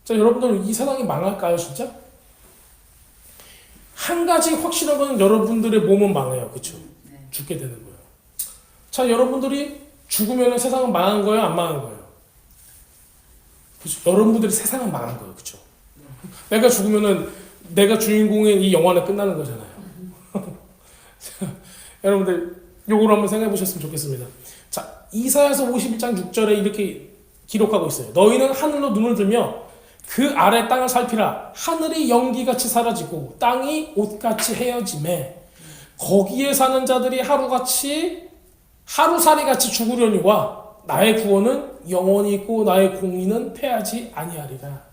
자, 여러분들 이 세상이 망할까요, 진짜? 한 가지 확실한 건 여러분들의 몸은 망해요. 그렇죠? 죽게 되는 거예요. 자, 여러분들이 죽으면 세상은 망한 거예요? 안 망한 거예요? 그렇죠? 여러분들이 세상은 망한 거예요. 그렇죠? 내가 죽으면은 내가 주인공인 이 영화는 끝나는 거잖아요. 여러분들 요걸 한번 생각해 보셨으면 좋겠습니다. 자, 이사야서 51장 6절에 이렇게 기록하고 있어요. 너희는 하늘로 눈을 들며 그 아래 땅을 살피라. 하늘이 연기같이 사라지고 땅이 옷같이 헤어짐에 거기에 사는 자들이 하루살이같이 죽으려니와 나의 구원은 영원히 있고 나의 공의는 패하지 아니하리라.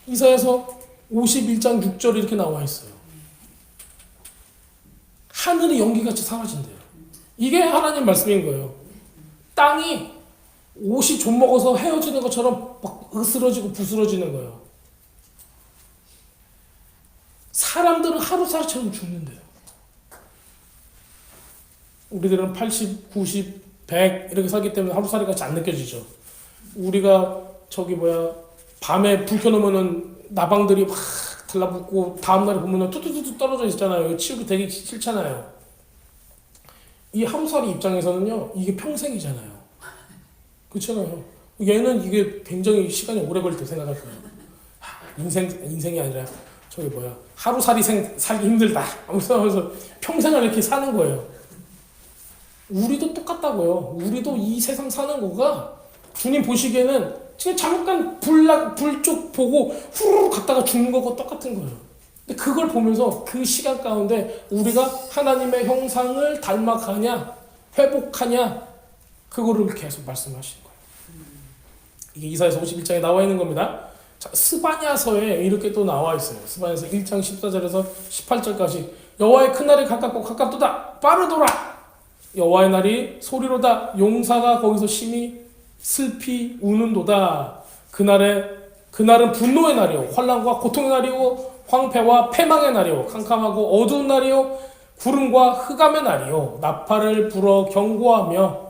이사야서 51장 6절에 이렇게 나와 있어요. 하늘이 연기같이 사라진대요. 이게 하나님 말씀인 거예요. 땅이 옷이 좀 먹어서 헤어지는 것처럼 막 으스러지고 부스러지는 거예요. 사람들은 하루살이처럼 죽는데요. 우리들은 80, 90, 100 이렇게 살기 때문에 하루살이 같이 안 느껴지죠. 우리가 밤에 불 켜놓으면은 나방들이 막 달라붙고 다음날에 보면은 뚜뚜뚜뚜 떨어져 있잖아요. 치우기 되게 싫잖아요. 이 하루살이 입장에서는요, 이게 평생이잖아요. 그렇잖아요. 얘는 이게 굉장히 시간이 오래 걸릴 때 생각할 거예요. 인생이 아니라 하루살이 살기 힘들다. 하면서 평생을 이렇게 사는 거예요. 우리도 똑같다고요. 우리도 이 세상 사는 거가 주님 보시기에는 그냥 잠깐 불쪽 보고 후루룩 갔다가 죽는 거고 똑같은 거예요. 근데 그걸 보면서 그 시간 가운데 우리가 하나님의 형상을 닮아가냐, 회복하냐, 그거를 계속 말씀하시는 거예요. 이게 이사야서 51장에 나와 있는 겁니다. 자, 스바냐서에 이렇게 또 나와 있어요. 스바냐서 1장 14절에서 18절까지 여호와의 큰 날이 가깝고 가깝도다. 빠르도라. 여호와의 날이 소리로다. 용사가 거기서 심히 슬피 우는도다. 그날은 분노의 날이요, 환난과 고통의 날이요, 황폐와 패망의 날이요, 캄캄하고 어두운 날이요, 구름과 흑암의 날이요, 나팔을 불어 견고하며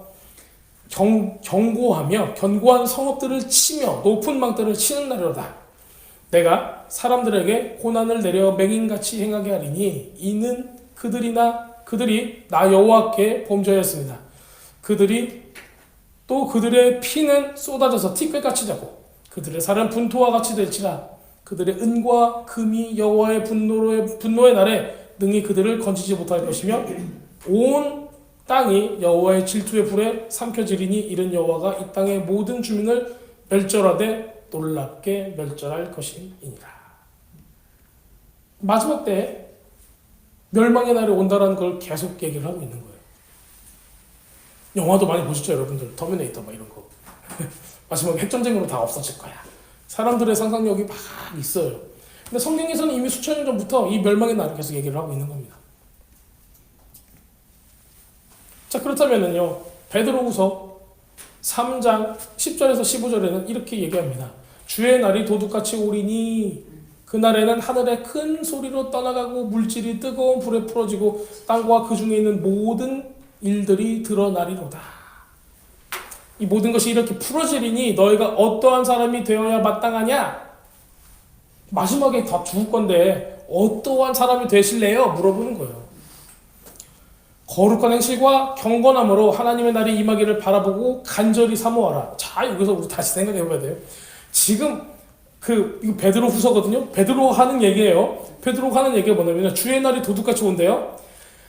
견고한 성읍들을 치며 높은 망대를 치는 날이로다. 내가 사람들에게 고난을 내려 맹인같이 행하게 하리니 이는 그들이 나 여호와께 범죄하였습니다. 그들의 피는 쏟아져서 티끌같이 되고 그들의 살은 분토와 같이 될지라. 그들의 은과 금이 여호와의 분노의 날에 능히 그들을 건지지 못할 것이며 온 땅이 여호와의 질투의 불에 삼켜지리니 이른 여호와가 이 땅의 모든 주민을 멸절하되 놀랍게 멸절할 것이니라. 마지막 때 멸망의 날이 온다라는 걸 계속 얘기를 하고 있는 거예요. 영화도 많이 보셨죠, 여러분들? 터미네이터 이런 거. 마지막에 핵전쟁으로 다 없어질 거야. 사람들의 상상력이 막 있어요. 근데 성경에서는 이미 수천 년 전부터 이 멸망의 날을 계속 얘기를 하고 있는 겁니다. 자, 그렇다면은요, 베드로후서 3장 10절에서 15절에는 이렇게 얘기합니다. 주의 날이 도둑같이 오리니 그날에는 하늘에 큰 소리로 떠나가고 물질이 뜨거운 불에 풀어지고 땅과 그 중에 있는 모든 일들이 드러나리로다. 이 모든 것이 이렇게 풀어지리니 너희가 어떠한 사람이 되어야 마땅하냐? 마지막에 다 죽을 건데 어떠한 사람이 되실래요? 물어보는 거예요. 거룩한 행실과 경건함으로 하나님의 날이 임하기를 바라보고 간절히 사모하라. 자, 여기서 우리 다시 생각해 봐야 돼요. 지금 이거 베드로 후서거든요. 베드로 하는 얘기예요. 베드로가 하는 얘기가 뭐냐면 주의 날이 도둑같이 온대요.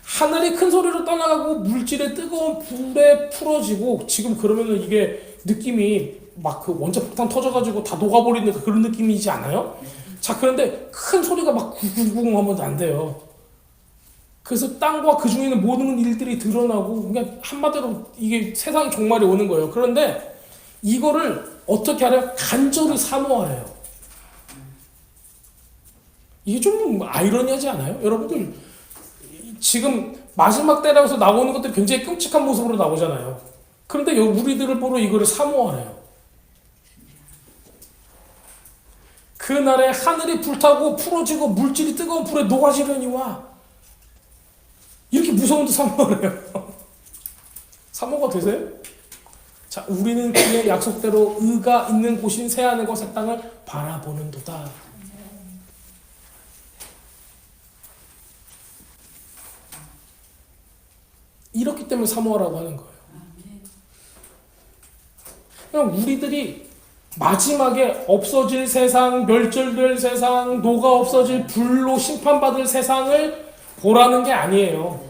하늘이 큰 소리로 떠나가고 물질의 뜨거운 불에 풀어지고, 지금 그러면은 이게 느낌이 막 그 원자폭탄 터져가지고 다 녹아버리는 그런 느낌이지 않아요? 자, 그런데 큰 소리가 막 구궁 하면 안 돼요. 그래서 땅과 그 중에 있는 모든 일들이 드러나고, 그냥 한마디로 이게 세상의 종말이 오는 거예요. 그런데 이거를 어떻게 하래요? 간절히 사모하래요. 이게 좀 아이러니하지 않아요? 여러분들, 지금 마지막 때라서 나오는 것들이 굉장히 끔찍한 모습으로 나오잖아요. 그런데 우리들을 보러 이거를 사모하래요. 그날에 하늘이 불타고 풀어지고 물질이 뜨거운 불에 녹아지려니와, 이렇게 무서운데 사모하래요. 사모가 되세요? 자, 우리는 그의 약속대로 의가 있는 곳인 새하늘과 새 땅을 바라보는도다. 이렇게 그렇기 때문에 사모하라고 하는 거예요. 그냥 우리들이 마지막에 없어질 세상, 멸절될 세상, 녹아 없어질 불로 심판받을 세상을 보라는 게 아니에요.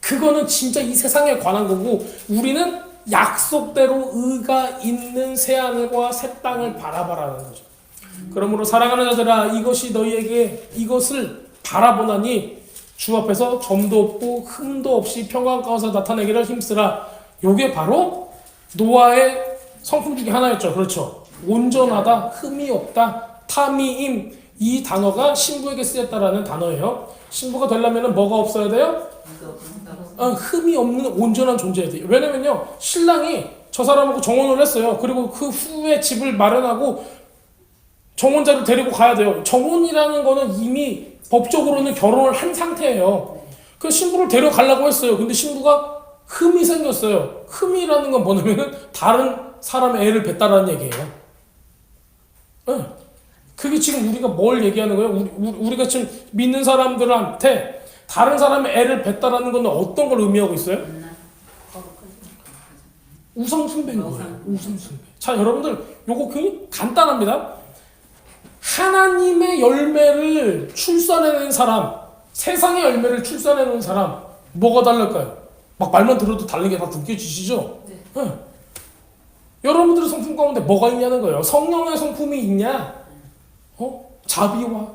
그거는 진짜 이 세상에 관한 거고, 우리는 약속대로 의가 있는 새하늘과 새 땅을 바라보라는 거죠. 그러므로 사랑하는 자들아, 이것이 너희에게 이것을 바라보나니 주 앞에서 점도 없고 흠도 없이 평강 가운데 나타내기를 힘쓰라. 요게 바로 노아의 성품 중에 하나였죠. 그렇죠. 온전하다, 흠이 없다, 타미임, 이 단어가 신부에게 쓰였다라는 단어예요. 신부가 되려면 뭐가 없어야 돼요? 흠이 없는 온전한 존재여야 돼요. 왜냐면요, 신랑이 저 사람하고 정혼을 했어요. 그리고 그 후에 집을 마련하고 정혼자를 데리고 가야 돼요. 정혼이라는 거는 이미 법적으로는 결혼을 한 상태예요. 그 신부를 데려가려고 했어요. 근데 신부가 흠이 생겼어요. 흠이라는 건 뭐냐면은 다른 사람의 애를 뱉다라는 얘기예요. 네. 그게 지금 우리가 뭘 얘기하는 거예요? 우리가 지금 믿는 사람들한테 다른 사람의 애를 뱉다라는 건 어떤 걸 의미하고 있어요? 우상숭배인 거예요. 우상숭배. 자, 여러분들 요거 굉장히 간단합니다. 하나님의 열매를 출산해낸 사람, 세상의 열매를 출산해놓은 사람, 뭐가 다를까요? 막 말만 들어도 다른 게 다 느껴지시죠? 네. 여러분들의 성품 가운데 뭐가 있냐는 거예요. 성령의 성품이 있냐? 자비와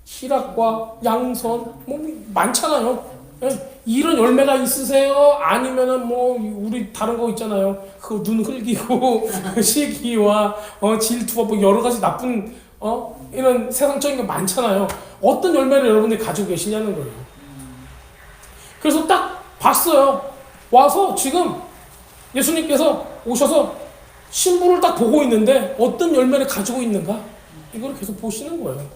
희락과 양선, 뭐 많잖아요. 네. 이런 열매가 있으세요? 아니면은 뭐 우리 다른 거 있잖아요. 그 눈 흘기고 시기와 질투와 뭐 여러 가지 나쁜 이런 세상적인 게 많잖아요. 어떤 열매를 여러분들이 가지고 계시냐는 거예요. 그래서 딱 봤어요. 와서 지금 예수님께서 오셔서 신부를 딱 보고 있는데 어떤 열매를 가지고 있는가? 이걸 계속 보시는 거예요.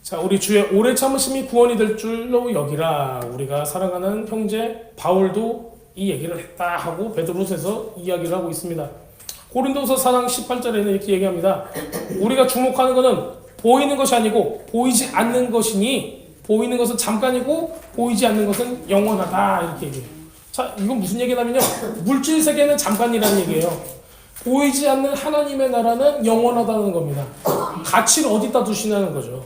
자, 우리 주의 오래 참으심이 구원이 될 줄로 여기라. 우리가 사랑하는 형제 바울도 이 얘기를 했다 하고 베드로서에서 이야기를 하고 있습니다. 고린도서 4장 18절에는 이렇게 얘기합니다. 우리가 주목하는 것은 보이는 것이 아니고 보이지 않는 것이니 보이는 것은 잠깐이고 보이지 않는 것은 영원하다. 이렇게 얘기해요. 자, 이건 무슨 얘기냐면요, 물질 세계는 잠깐이라는 얘기예요. 보이지 않는 하나님의 나라는 영원하다는 겁니다. 가치를 어디다 두시냐는 거죠.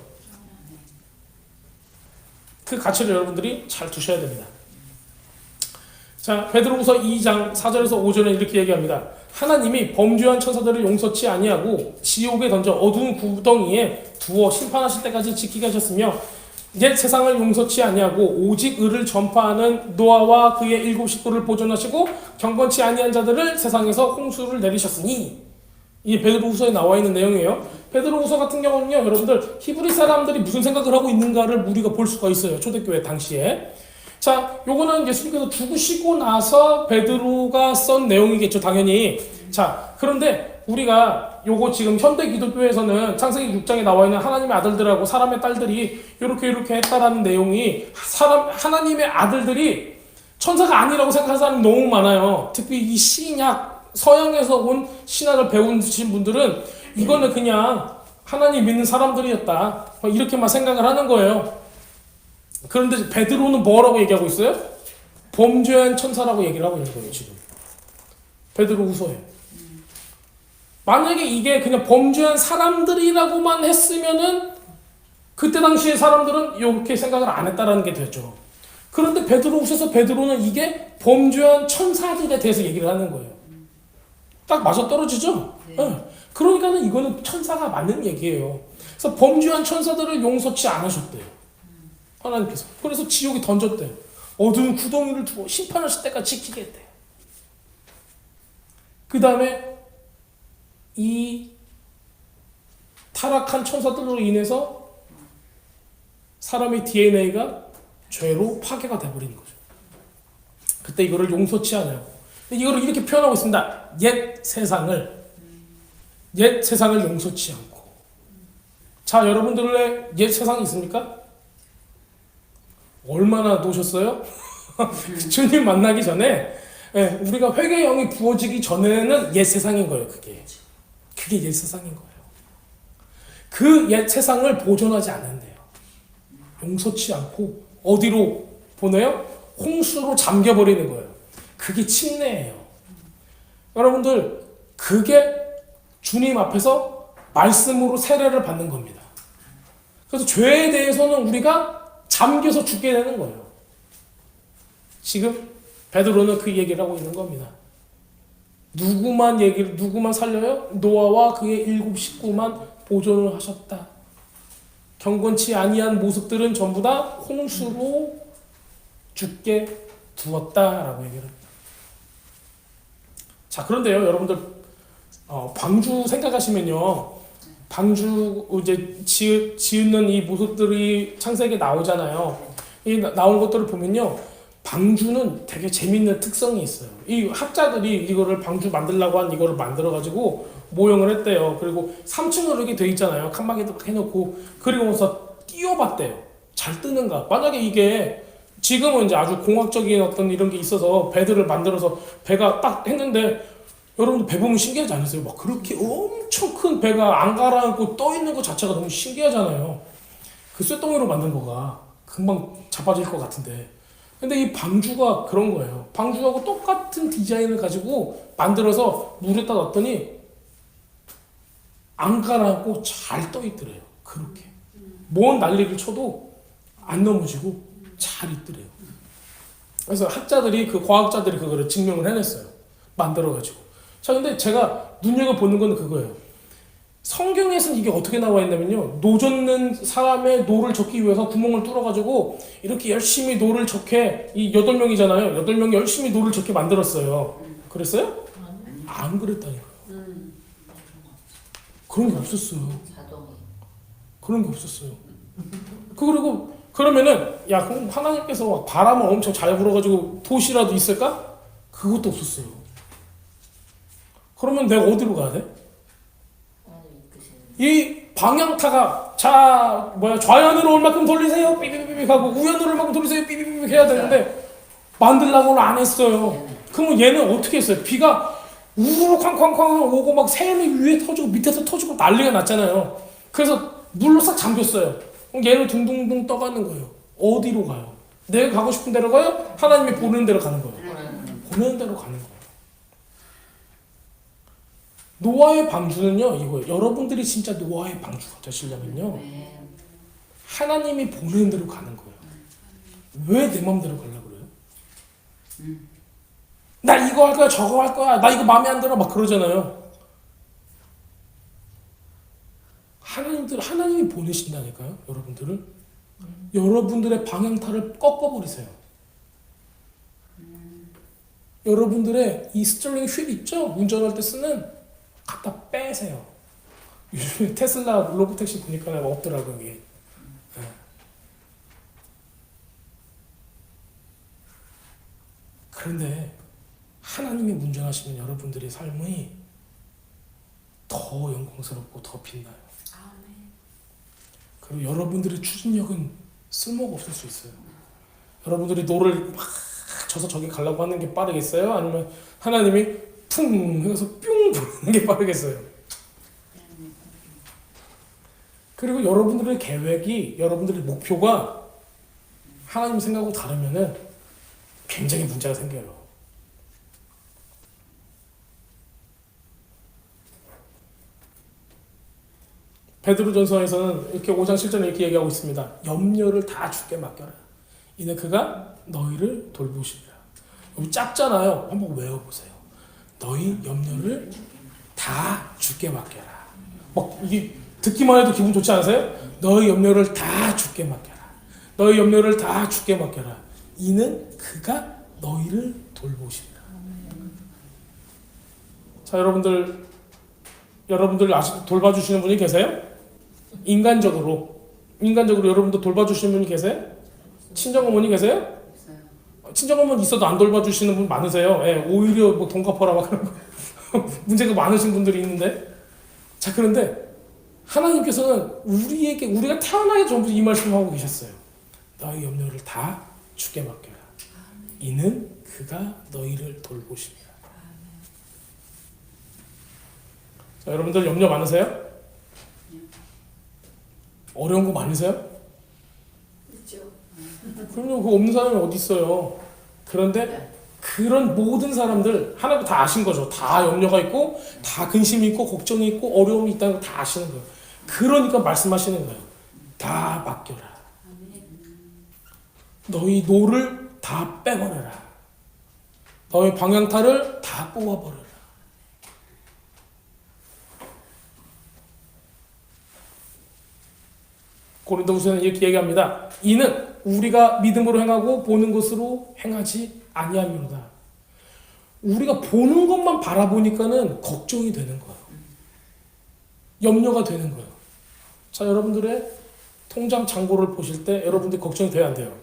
그 가치를 여러분들이 잘 두셔야 됩니다. 자, 베드로후서 2장 4절에서 5절에 이렇게 얘기합니다. 하나님이 범죄한 천사들을 용서치 아니하고 지옥에 던져 어두운 구덩이에 두어 심판하실 때까지 지키게 하셨으며 옛 세상을 용서치 아니하고 오직 의를 전파하는 노아와 그의 7 식구를 보존하시고 경건치 아니한 자들을 세상에서 홍수를 내리셨으니, 이게 베드로후서에 나와 있는 내용이에요. 베드로후서 같은 경우는요, 여러분들 히브리 사람들이 무슨 생각을 하고 있는가를 우리가 볼 수가 있어요. 초대교회 당시에. 자, 요거는 예수님께서 죽으시고 나서 베드로가 쓴 내용이겠죠, 당연히. 자, 그런데 우리가 요거 지금 현대 기독교에서는 창세기 6장에 나와 있는 하나님의 아들들하고 사람의 딸들이 이렇게 했다라는 내용이, 하나님의 아들들이 천사가 아니라고 생각하는 사람이 너무 많아요. 특히 이 신약, 서양에서 온 신학을 배우신 분들은 이거는 그냥 하나님 믿는 사람들이었다, 이렇게만 생각을 하는 거예요. 그런데 베드로는 뭐라고 얘기하고 있어요? 범죄한 천사라고 얘기를 하고 있는 거예요, 지금. 베드로후서에. 만약에 이게 그냥 범죄한 사람들이라고만 했으면은 그때 당시에 사람들은 이렇게 생각을 안 했다라는 게 됐죠. 그런데 베드로후서에서 베드로는 이게 범죄한 천사들에 대해서 얘기를 하는 거예요. 딱 맞아떨어지죠? 네. 그러니까는 이거는 천사가 맞는 얘기예요. 그래서 범죄한 천사들을 용서치 않으셨대요, 하나님께서. 그래서 지옥에 던졌대요. 어두운 구덩이를 두고 심판하실 때까지 지키게 했대요. 그 다음에 이 타락한 천사들로 인해서 사람의 DNA가 죄로 파괴가 돼버리는 거죠. 그때 이거를 용서치 않냐고. 이거를 이렇게 표현하고 있습니다. 옛 세상을 용서치 않고. 자, 여러분들의 옛 세상이 있습니까? 얼마나 노셨어요? 주님 만나기 전에, 우리가 회개의 영이 부어지기 전에는 옛 세상인 거예요. 그게 옛 세상인 거예요. 그 옛 세상을 보존하지 않는데요. 용서치 않고 어디로 보내요? 홍수로 잠겨버리는 거예요. 그게 침례예요. 여러분들, 그게 주님 앞에서 말씀으로 세례를 받는 겁니다. 그래서 죄에 대해서는 우리가 잠겨서 죽게 되는 거예요. 지금 베드로는 그 얘기를 하고 있는 겁니다. 누구만 살려요? 노아와 그의 7 식구만 보존을 하셨다. 경건치 아니한 모습들은 전부 다 홍수로 죽게 두었다라고 얘기를 합니다. 자, 그런데요, 여러분들, 방주 생각하시면요, 방주 이제 지은 이 모습들이 창세기에 나오잖아요. 이 나온 것들을 보면요, 방주는 되게 재밌는 특성이 있어요. 이 학자들이 이거를 방주 만들려고 한 이거를 만들어가지고 모형을 했대요. 그리고 3층으로 이렇게 돼 있잖아요. 칸막이도 해놓고. 그리고 나서 띄워봤대요. 잘 뜨는가. 만약에 이게 지금은 이제 아주 공학적인 어떤 이런 게 있어서 배들을 만들어서 배가 딱 했는데, 여러분들 배 보면 신기하지 않으세요? 막 그렇게 엄청 큰 배가 안 가라앉고 떠 있는 것 자체가 너무 신기하잖아요. 그 쇳덩이로 만든 거가 금방 자빠질 것 같은데. 근데 이 방주가 그런 거예요. 방주하고 똑같은 디자인을 가지고 만들어서 물에다 놨더니 안 가라앉고 잘 떠 있더래요. 그렇게. 뭔 난리를 쳐도 안 넘어지고 잘 있더래요. 그래서 학자들이, 그 과학자들이 그거를 증명을 해냈어요. 만들어가지고. 자, 근데 제가 눈여겨보는 건 그거예요. 성경에서는 이게 어떻게 나와 있냐면요, 노 젓는 사람의 노를 젓기 위해서 구멍을 뚫어가지고 이렇게 열심히 노를 젓게, 이 8명이잖아요. 8명이 열심히 노를 젓게 만들었어요. 그랬어요? 안 그랬다니까요. 그런 게 없었어요. 그런 게 없었어요. 그리고 그러면은, 야, 그럼 하나님께서 막 바람을 엄청 잘 불어가지고 돛이라도 있을까? 그것도 없었어요. 그러면 내가 어디로 가야 돼? 이 방향타가 좌연으로 올 만큼 돌리세요 삐삐삐삐 하고, 우연으로 올 만큼 돌리세요 삐삐삐삐 해야 되는데 만들라고는 안 했어요. 그러면 얘는 어떻게 했어요? 비가 우르르 쾅쾅쾅 오고 막 샘이 위에 터지고 밑에서 터지고 난리가 났잖아요. 그래서 물로 싹 잠겼어요. 그럼 얘는 둥둥둥 떠가는 거예요. 어디로 가요? 내가 가고 싶은 데로 가요? 하나님이 보내는 데로 가는 거예요. 보내는 데로 가는 거예요. 노아의 방주는요, 이거예요. 여러분들이 진짜 노아의 방주가 되시려면요, 하나님이 보내는 대로 가는 거예요. 왜 내 마음대로 가려고 그래요? 나 이거 할 거야, 저거 할 거야, 나 이거 마음에 안 들어, 막 그러잖아요. 하나님이 보내신다니까요, 여러분들을. 여러분들의 방향타를 꺾어버리세요. 여러분들의 이 스티어링 휠 있죠? 운전할 때 쓰는, 갖다 빼세요. 요즘에 테슬라 로보택시 보니까 없더라고요, 이게. 네. 그런데 하나님이 운전하시면 여러분들의 삶이 더 영광스럽고 더 빛나요. 그리고 여러분들의 추진력은 쓸모가 없을 수 있어요. 여러분들이 노를 막 져서 저기 가려고 하는 게 빠르겠어요? 아니면 하나님이 퉁 해서 뿅 부는 게 빠르겠어요? 그리고 여러분들의 계획이, 여러분들의 목표가 하나님 생각하고 다르면은 굉장히 문제가 생겨요. 베드로전서에서는 이렇게 5장 7절에 이렇게 얘기하고 있습니다. 염려를 다 주께 맡겨라. 이는 그가 너희를 돌보시리라. 여기 짧잖아요. 한번 외워보세요. 너희 염려를 다 주께 맡겨라. 막 이게 듣기만 해도 기분 좋지 않으세요? 너희 염려를 다 주께 맡겨라. 너희 염려를 다 주께 맡겨라. 이는 그가 너희를 돌보시리라. 자, 여러분들 아직 돌봐주시는 분이 계세요? 인간적으로 여러분들 돌봐주시는 분이 계세요? 친정어머니 계세요? 친정어머니 있어도 안 돌봐주시는 분 많으세요? 예, 오히려 뭐 돈 갚아라 막 그런 거 문제가 많으신 분들이 있는데, 자, 그런데 하나님께서는 우리가 태어나기 전부터 이 말씀을 하고 계셨어요. 너희 염려를 다 주께 맡겨라. 이는 그가 너희를 돌보십니다. 자, 여러분들 염려 많으세요? 어려운 거 많으세요? 있죠. 그럼요. 그거 없는 사람이 어디 있어요. 그런데 그런 모든 사람들 하나님 다 아신 거죠. 다 염려가 있고 다 근심이 있고 걱정이 있고 어려움이 있다는 걸 다 아시는 거예요. 그러니까 말씀하시는 거예요. 다 맡겨라. 너희 노를 다 빼버려라. 너희 방향타를 다 뽑아버려라. 고린도후서는 이렇게 얘기합니다. 이는 우리가 믿음으로 행하고 보는 것으로 행하지 아니함이로다. 우리가 보는 것만 바라보니까는 걱정이 되는 거예요. 염려가 되는 거예요. 자, 여러분들의 통장 잔고를 보실 때 여러분들 걱정이 돼야 안 돼요.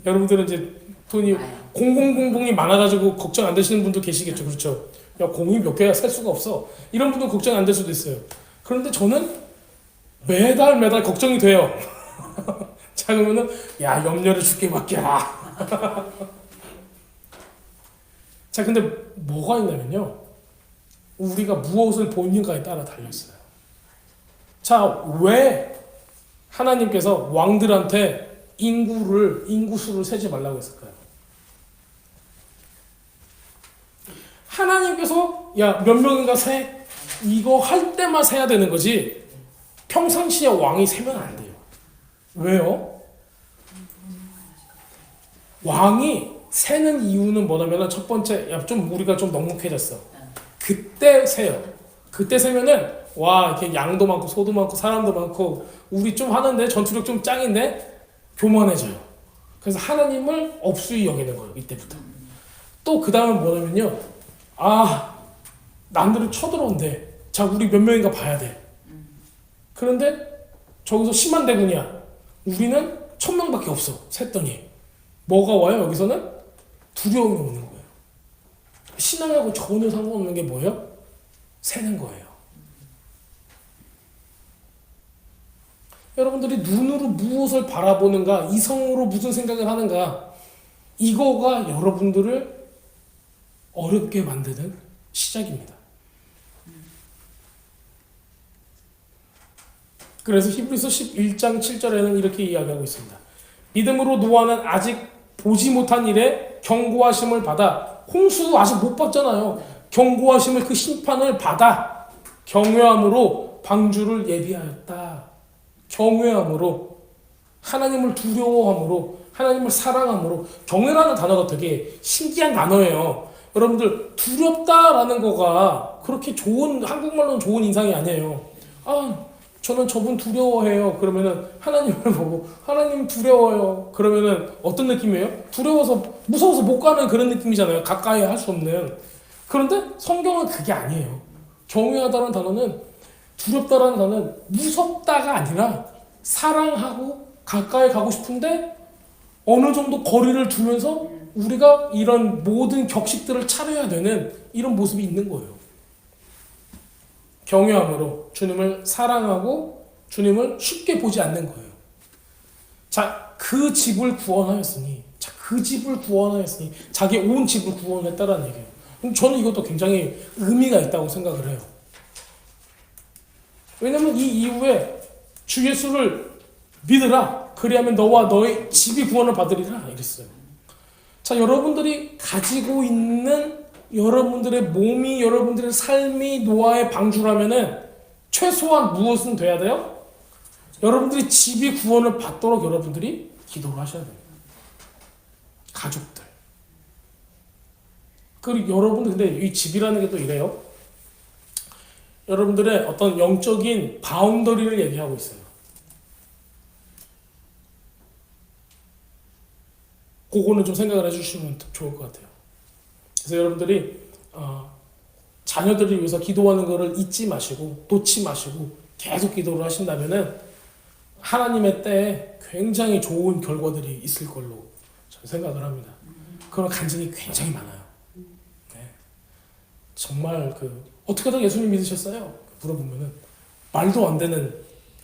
여러분들은 이제 돈이 공공공공이 많아가지고 걱정 안 되시는 분도 계시겠죠. 그렇죠? 야, 공이 몇 개야 셀 수가 없어. 이런 분도 걱정이 안 될 수도 있어요. 그런데 저는 매달 걱정이 돼요. 자, 그러면은 야, 염려를 죽게 맡겨라. 자, 근데 뭐가 있냐면요, 우리가 무엇을 보는가에 따라 달렸어요. 자, 왜 하나님께서 왕들한테 인구수를 세지 말라고 했을까요? 하나님께서 야, 몇 명인가 세? 이거 할 때만 세야 되는 거지 평상시에 왕이 세면 안 돼요. 왜요? 왕이 세는 이유는 뭐냐면 첫 번째, 야, 좀 우리가 좀 넉넉해졌어. 그때 세요. 그때 세면은 와, 이렇게 양도 많고 소도 많고 사람도 많고 우리 좀 하는데 전투력 좀 짱인데 교만해져요. 그래서 하나님을 업수히 여기는 거예요. 이때부터. 또 그 다음은 뭐냐면요, 아, 남들은 쳐들어온대. 자, 우리 몇 명인가 봐야 돼. 그런데 저기서 10만 대군이야. 우리는 1000명밖에 없어. 셌더니 뭐가 와요? 여기서는 두려움이 오는 거예요. 신앙하고 전혀 상관없는 게 뭐예요? 세는 거예요. 여러분들이 눈으로 무엇을 바라보는가, 이성으로 무슨 생각을 하는가, 이거가 여러분들을 어렵게 만드는 시작입니다. 그래서 히브리서 11장 7절에는 이렇게 이야기하고 있습니다. 믿음으로 노아는 아직 보지 못한 일에 경고하심을 받아, 홍수 아직 못 봤잖아요. 경고하심을, 그 심판을 받아 경외함으로 방주를 예비하였다. 경외함으로, 하나님을 두려워함으로, 하나님을 사랑함으로. 경외라는 단어가 되게 신기한 단어예요. 여러분들, 두렵다라는 거가 그렇게 좋은, 한국말로는 좋은 인상이 아니에요. 아, 저는 저분 두려워해요. 그러면은 하나님을 보고 하나님 두려워요. 그러면은 어떤 느낌이에요? 두려워서, 무서워서 못 가는 그런 느낌이잖아요. 가까이 할 수 없는. 그런데 성경은 그게 아니에요. 경외하다는 단어는, 두렵다라는 단어는 무섭다가 아니라 사랑하고 가까이 가고 싶은데 어느 정도 거리를 두면서 우리가 이런 모든 격식들을 차려야 되는 이런 모습이 있는 거예요. 경외함으로 주님을 사랑하고 주님을 쉽게 보지 않는 거예요. 자, 그 집을 구원하였으니, 자기 온 집을 구원했다라는 얘기예요. 그럼 저는 이것도 굉장히 의미가 있다고 생각을 해요. 왜냐면 이 이후에 주 예수를 믿으라. 그리하면 너와 너의 집이 구원을 받으리라. 이랬어요. 자, 여러분들이 가지고 있는 여러분들의 몸이, 여러분들의 삶이 노아의 방주라면은 최소한 무엇은 돼야 돼요? 여러분들이 집이 구원을 받도록 여러분들이 기도를 하셔야 돼요. 가족들. 그리고 여러분들, 근데 이 집이라는 게 또 이래요. 여러분들의 어떤 영적인 바운더리를 얘기하고 있어요. 그거는 좀 생각을 해주시면 좋을 것 같아요. 그래서 여러분들이 자녀들을 위해서 기도하는 것을 잊지 마시고 놓지 마시고 계속 기도를 하신다면은 하나님의 때에 굉장히 좋은 결과들이 있을 걸로 저는 생각을 합니다. 그런 간증이 굉장히 많아요. 네. 정말 어떻게 다 예수님 믿으셨어요? 물어보면은 말도 안 되는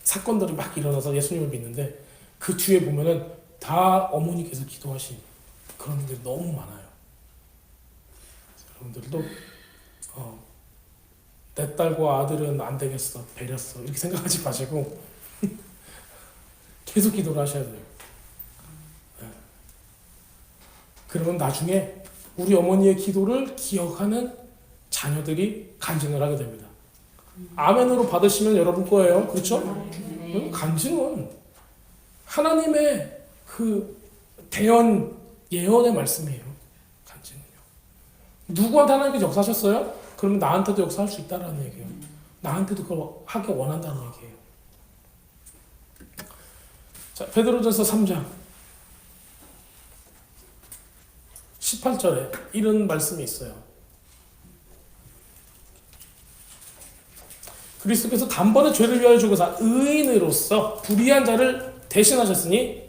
사건들이 막 일어나서 예수님을 믿는데 그 뒤에 보면은 다 어머니께서 기도하신 그런 분들이 너무 많아요. 여러분들도 내 딸과 아들은 안 되겠어, 배렸어 이렇게 생각하지 마시고 계속 기도를 하셔야 돼요. 네. 그러면 나중에 우리 어머니의 기도를 기억하는 자녀들이 간증을 하게 됩니다. 아멘으로 받으시면 여러분 거예요. 그렇죠? 네. 간증은 하나님의 그 대언 예언의 말씀이에요. 간증은요. 누구한테 하나님께서 역사하셨어요? 그러면 나한테도 역사할 수 있다라는 얘기예요. 나한테도 그걸 하기 원한다는 얘기예요. 자, 베드로전서 3장 18절에 이런 말씀이 있어요. 그리스도께서 단번에 죄를 위하여 죽으사 의인으로서 불의한 자를 대신하셨으니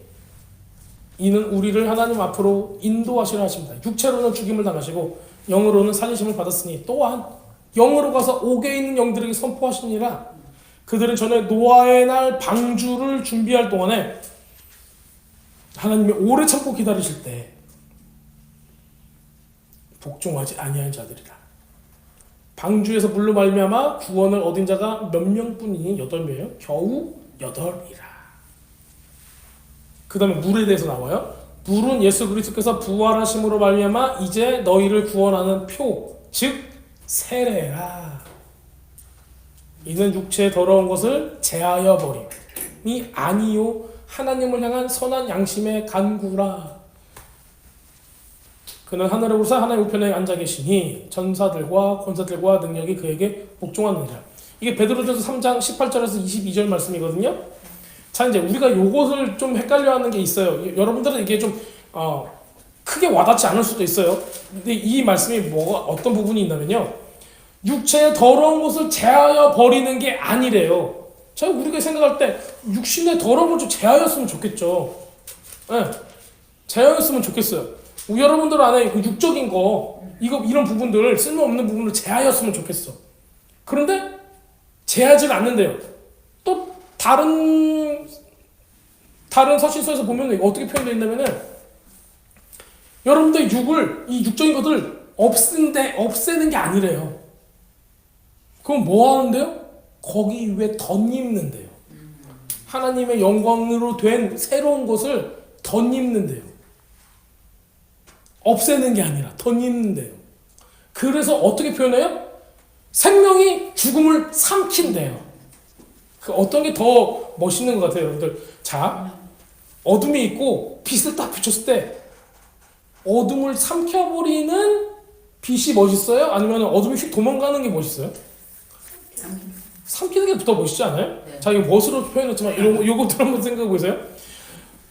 이는 우리를 하나님 앞으로 인도하시려 하십니다. 육체로는 죽임을 당하시고 영으로는 살리심을 받았으니 또한 영으로 가서 옥에 있는 영들에게 선포하시니라. 그들은 전에 노아의 날 방주를 준비할 동안에 하나님이 오래 참고 기다리실 때 복종하지 아니한 자들이라. 방주에서 물로 말미암아 구원을 얻은 자가 몇 명뿐이니 8명이에요. 겨우 8이라. 그 다음에 물에 대해서 나와요. 물은 예수 그리스도께서 부활하심으로 말미암아 이제 너희를 구원하는 표, 즉 세례라. 이는 육체의 더러운 것을 제하여 버림이 아니요 하나님을 향한 선한 양심의 간구라. 그는 하늘에 오르사 하나님 우편에 앉아 계시니 전사들과 권사들과 능력이 그에게 복종하느니라. 이게 베드로전서 3장 18절에서 22절 말씀이거든요. 자, 이제 우리가 요것을 좀 헷갈려하는 게 있어요. 여러분들은 이게 좀 크게 와닿지 않을 수도 있어요. 근데 이 말씀이 뭐가 어떤 부분이 있냐면요, 육체의 더러운 것을 제하여 버리는 게 아니래요. 자, 우리가 생각할 때 육신의 더러운 걸 좀 제하였으면 좋겠죠. 네, 제하였으면 좋겠어요. 여러분들 안에 그 육적인 거, 이런 부분들, 쓸모없는 부분을 제하였으면 좋겠어. 그런데 제하지 않는데요. 또 다른 서신서에서 보면 어떻게 표현되어 있냐면은, 여러분들 이 육적인 것들 없애는 게 아니래요. 그럼 뭐 하는데요? 거기 위에 덧입는데요. 하나님의 영광으로 된 새로운 것을 덧입는데요. 없애는 게 아니라 덧입는데요. 그래서 어떻게 표현해요? 생명이 죽음을 삼킨대요. 그 어떤 게 더 멋있는 것 같아요, 여러분들. 자, 어둠이 있고 빛을 딱 비췄을 때 어둠을 삼켜버리는 빛이 멋있어요? 아니면 어둠이 휙 도망가는 게 멋있어요? 삼키는 게 더 멋있지 않아요? 네. 자, 이거 멋으로 표현했지만 요것들 한번 생각해 보세요.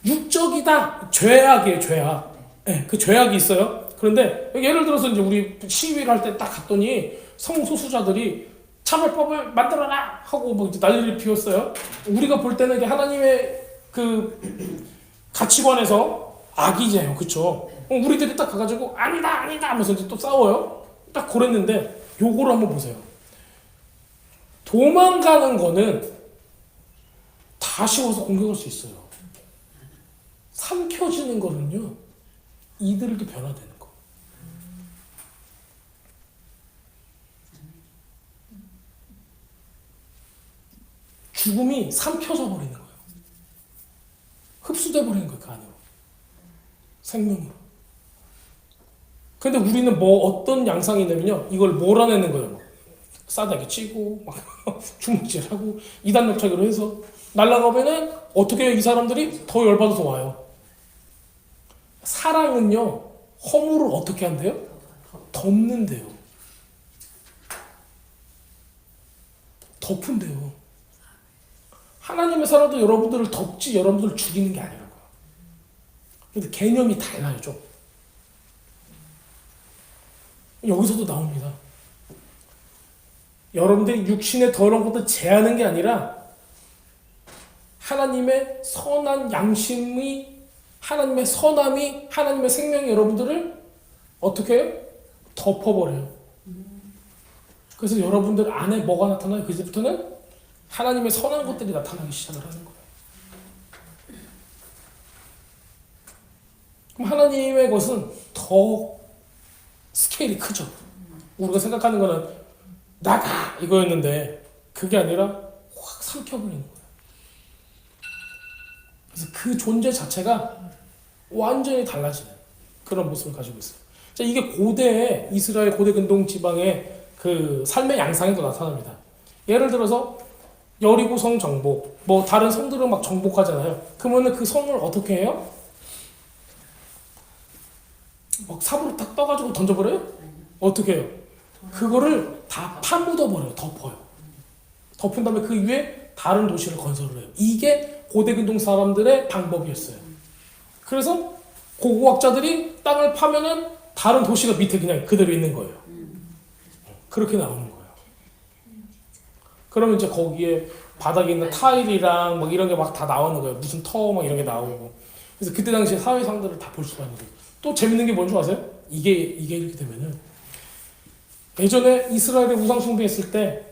육적이다. 죄악이에요, 죄악. 네, 그 죄악이 있어요. 그런데 예를 들어서 이제 우리 시위를 할 때 딱 갔더니 성소수자들이 참을법을 만들어라 하고 뭐 이제 난리를 피웠어요. 우리가 볼 때는 이게 하나님의 그 가치관에서 악이잖아요, 그렇죠? 우리들이 딱 가가지고 아니다 하면서 이제 또 싸워요. 딱 그랬는데 요거를 한번 보세요. 도망가는 거는 다시 와서 공격할 수 있어요. 삼켜지는 거는요, 이들에게 변화되는 거. 죽음이 삼켜져 버리는 거예요. 흡수돼 버리는 거예요, 그 안으로. 생명으로. 근데 우리는 어떤 양상이 되면요, 이걸 몰아내는 거예요. 싸대기 치고, 막 주먹질하고, 이단협착으로 해서 날아가면은 어떻게 해요? 이 사람들이 더 열받아서 와요. 사랑은요, 허물을 어떻게 한대요? 덮는데요. 덮은데요. 하나님의 사랑도 여러분들을 덮지 여러분들을 죽이는 게 아니라고요. 근데 개념이 달라요, 좀. 여기서도 나옵니다. 여러분들이 육신의 더러운 것도 제하는 게 아니라 하나님의 선한 양심이, 하나님의 선함이, 하나님의 생명이 여러분들을 어떻게 해요? 덮어버려요. 그래서 여러분들 안에 뭐가 나타나요? 그제부터는 하나님의 선한 것들이 나타나기 시작을 하는 거예요. 그럼 하나님의 것은 더 스케일이 크죠. 우리가 생각하는 거는 나가 이거였는데 그게 아니라 확 삼켜버리는 거예요. 그래서 그 존재 자체가 완전히 달라지는 그런 모습을 가지고 있어요. 자, 이게 고대 이스라엘 고대 근동 지방의 그 삶의 양상에도 나타납니다. 예를 들어서 여리고 성 정복, 뭐 다른 성들은 막 정복하잖아요. 그러면은 그 성을 어떻게 해요? 막 삽으로 탁 떠가지고 던져버려요? 어떻게 해요? 그거를 다 파묻어버려요. 덮어요. 덮은 다음에 그 위에 다른 도시를 건설을 해요. 이게 고대 근동 사람들의 방법이었어요. 그래서 고고학자들이 땅을 파면은 다른 도시가 밑에 그냥 그대로 있는 거예요. 그렇게 나오는 거예요. 그러면 이제 거기에 바닥에 있는 타일이랑 막 이런 게 막 다 나오는 거예요. 무슨 터 막 이런 게 나오고. 그래서 그때 당시에 사회상들을 다 볼 수가 있는 거예요. 또 재밌는 게 뭔지 아세요? 이게 이렇게 되면은 예전에 이스라엘에 우상숭배했을 때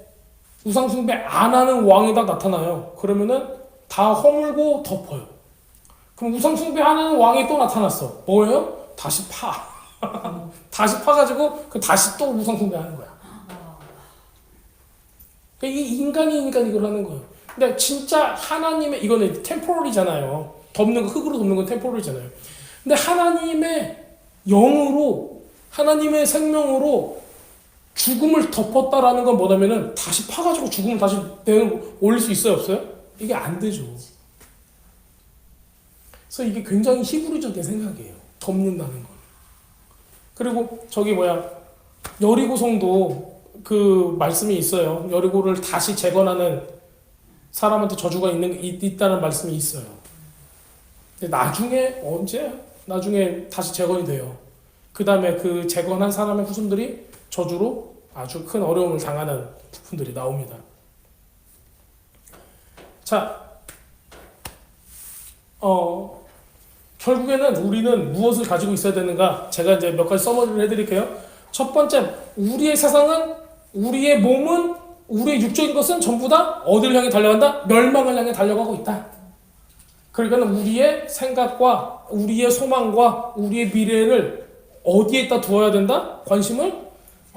우상숭배 안 하는 왕이 다 나타나요. 그러면은 다 허물고 덮어요. 그럼 우상숭배 하는 왕이 또 나타났어. 뭐예요? 다시 파. 다시 파가지고 그 다시 또 우상숭배 하는 거야. 그러니까 이 인간이니까 이걸 하는 거예요. 근데 진짜 하나님의 이거는 템포럴이잖아요. 덮는 거 흙으로 덮는 건 템포럴이잖아요. 근데 하나님의 영으로 하나님의 생명으로 죽음을 덮었다라는 건 뭐냐면은 다시 파가지고 죽음을 다시 올릴 수 있어요, 없어요? 이게 안 되죠. 그래서 이게 굉장히 히브리적인 생각이에요. 덮는다는 건. 그리고 저기 여리고성도 그 말씀이 있어요. 여리고를 다시 재건하는 사람한테 저주가 있다는 말씀이 있어요. 근데 나중에 다시 재건이 돼요. 그 다음에 그 재건한 사람의 후손들이 저주로 아주 큰 어려움을 당하는 부분들이 나옵니다. 자, 결국에는 우리는 무엇을 가지고 있어야 되는가? 제가 이제 몇 가지 서머리를 해드릴게요. 첫 번째, 우리의 세상은, 우리의 몸은, 우리의 육적인 것은 전부 다 어디를 향해 달려간다? 멸망을 향해 달려가고 있다. 그러니까 우리의 생각과 우리의 소망과 우리의 미래를 어디에다 두어야 된다? 관심을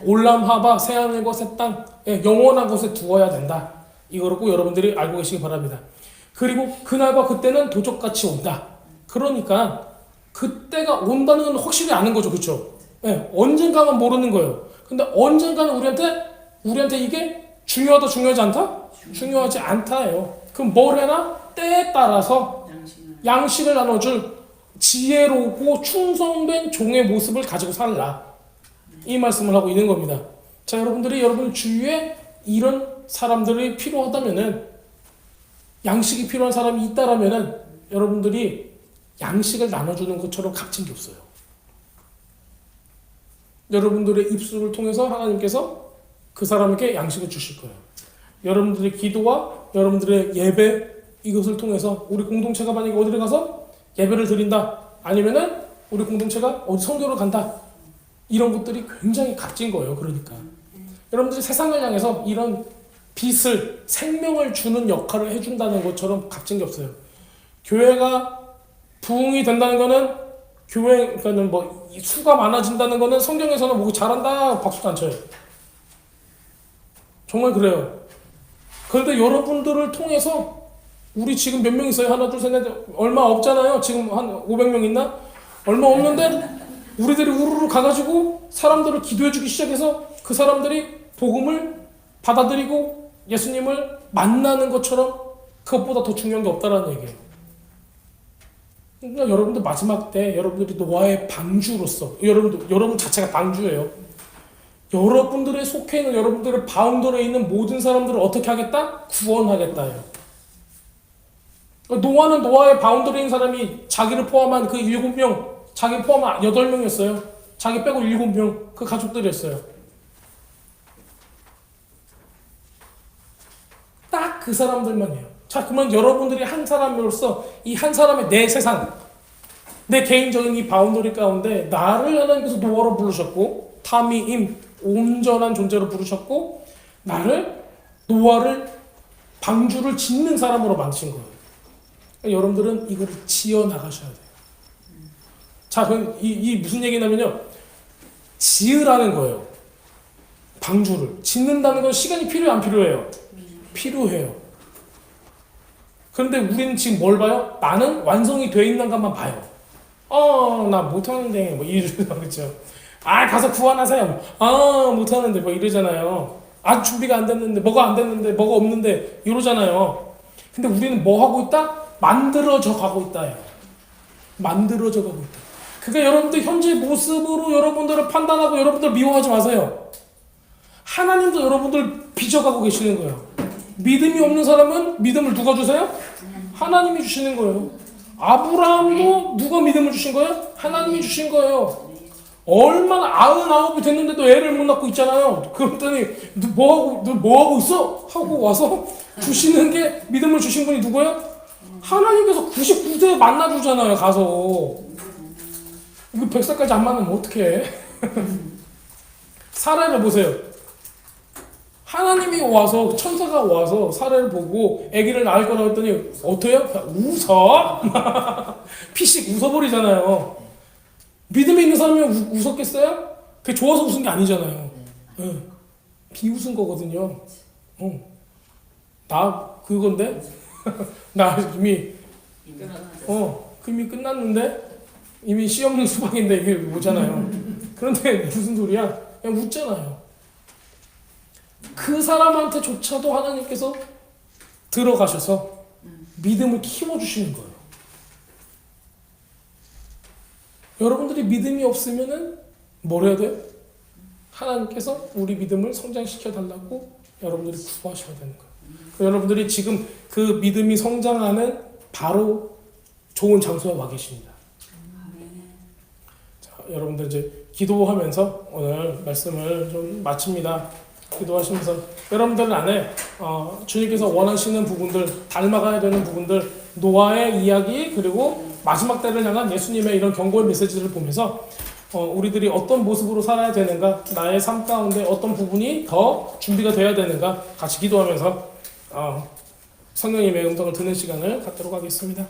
올람하바 새하늘과 새 땅, 영원한 곳에 두어야 된다. 이거를 꼭 여러분들이 알고 계시기 바랍니다. 그리고 그날과 그때는 도적같이 온다. 그러니까 그때가 온다는 건 확실히 아는 거죠, 그렇죠? 언젠가만 모르는 거예요. 근데 언젠가는 우리한테 이게 중요하지 않다? 중요하지 않다예요. 그럼 뭘 해나? 때에 따라서 양식을 나눠줄 지혜롭고 충성된 종의 모습을 가지고 살라. 이 말씀을 하고 있는 겁니다. 자, 여러분 주위에 이런 사람들이 필요하다면은, 양식이 필요한 사람이 있다라면은 여러분들이 양식을 나눠주는 것처럼 값진 게 없어요. 여러분들의 입술을 통해서 하나님께서 그 사람에게 양식을 주실 거예요. 여러분들의 기도와 여러분들의 예배, 이것을 통해서 우리 공동체가 만약에 어디를 가서 예배를 드린다, 아니면은 우리 공동체가 어디 선교를 간다, 이런 것들이 굉장히 값진 거예요. 그러니까 여러분들이 세상을 향해서 이런 빛을, 생명을 주는 역할을 해준다는 것처럼 값진 게 없어요. 교회가 부흥이 된다는 거는, 그러니까는 수가 많아진다는 거는 성경에서는 뭐 잘한다 박수도 안 쳐요. 정말 그래요. 그런데 여러분들을 통해서 우리 지금 몇 명 있어요? 하나, 둘, 셋, 넷, 얼마 없잖아요. 지금 한 500명 있나? 얼마 없는데 우리들이 우르르 가가지고 사람들을 기도해주기 시작해서 그 사람들이 복음을 받아들이고 예수님을 만나는 것처럼 그것보다 더 중요한 게 없다라는 얘기예요. 그러니까 여러분들 마지막 때 여러분들이 노아의 방주로서, 여러분 자체가 방주예요. 여러분들의 속해 있는, 여러분들의 바운더리에 있는 모든 사람들을 어떻게 하겠다? 구원하겠다예요. 노아는 노아의 바운더리에 있는 사람이 자기를 포함한 그 7명, 자기 포함한 8명이었어요. 자기 빼고 7명, 그 가족들이었어요. 딱 그 사람들만이에요. 자, 그러면 여러분들이 한 사람으로서 이 한 사람의 내 세상, 내 개인적인 이 바운더리 가운데 나를 하나님께서 노아로 부르셨고, 타미임, 온전한 존재로 부르셨고, 노아를 방주를 짓는 사람으로 만드신 거예요. 그러니까 여러분들은 이거를 지어 나가셔야 돼요. 자, 그럼 이 무슨 얘기냐면요, 지으라는 거예요. 방주를 짓는다는 건 시간이 필요해 안 필요해요? 필요해요. 그런데 우리는 지금 뭘 봐요? 나는 완성이 돼 있는가만 봐요. 나 못하는데 뭐 이러잖아요. 그렇죠? 가서 구원하세요. 못하는데 뭐 이러잖아요. 준비가 안 됐는데 뭐가 안 됐는데 뭐가 없는데 이러잖아요. 근데 우리는 뭐 하고 있다? 만들어져 가고 있다요. 만들어져 가고 있다. 그러니까 여러분들 현재 모습으로 여러분들을 판단하고 여러분들 미워하지 마세요. 하나님도 여러분들 빚어가고 계시는 거예요. 믿음이 없는 사람은 믿음을 누가 주세요? 하나님이 주시는 거예요. 아브라함도 누가 믿음을 주신 거예요? 하나님이 주신 거예요. 얼마나 99이 됐는데도 애를 못 낳고 있잖아요. 그랬더니 너 뭐하고 있어? 하고 와서 주시는 게 믿음을 주신 분이 누구예요? 하나님께서 99세에 만나주잖아요. 가서 이거 100살까지 안 만나면 어떡해. 사라를 보세요. 하나님이 와서 천사가 와서 사라를 보고 아기를 낳을 거라고 했더니 어때요? 웃어? 피식 웃어버리잖아요. 믿음이 있는 사람이 웃었겠어요? 그게 좋아서 웃은 게 아니잖아요. 네. 비웃은 거거든요. 나 그건데? 나 이미 이미 끝났는데? 이미 씨 없는 수박인데 이게 뭐잖아요. 그런데 무슨 소리야? 그냥 웃잖아요. 그 사람한테조차도 하나님께서 들어가셔서 믿음을 키워주시는 거예요. 여러분들이 믿음이 없으면은 뭘 해야 돼요? 하나님께서 우리 믿음을 성장시켜 달라고 여러분들이 구하셔야 되는 거예요. 여러분들이 지금 그 믿음이 성장하는 바로 좋은 장소에 와 계십니다. 자, 여러분들 이제 기도하면서 오늘 말씀을 좀 마칩니다. 기도하시면서 여러분들 안에 주님께서 원하시는 부분들, 닮아가야 되는 부분들, 노아의 이야기 그리고 마지막 때를 향한 예수님의 이런 경고의 메시지를 보면서 우리들이 어떤 모습으로 살아야 되는가, 나의 삶 가운데 어떤 부분이 더 준비가 되어야 되는가 같이 기도하면서 성령님의 음성을 듣는 시간을 갖도록 하겠습니다.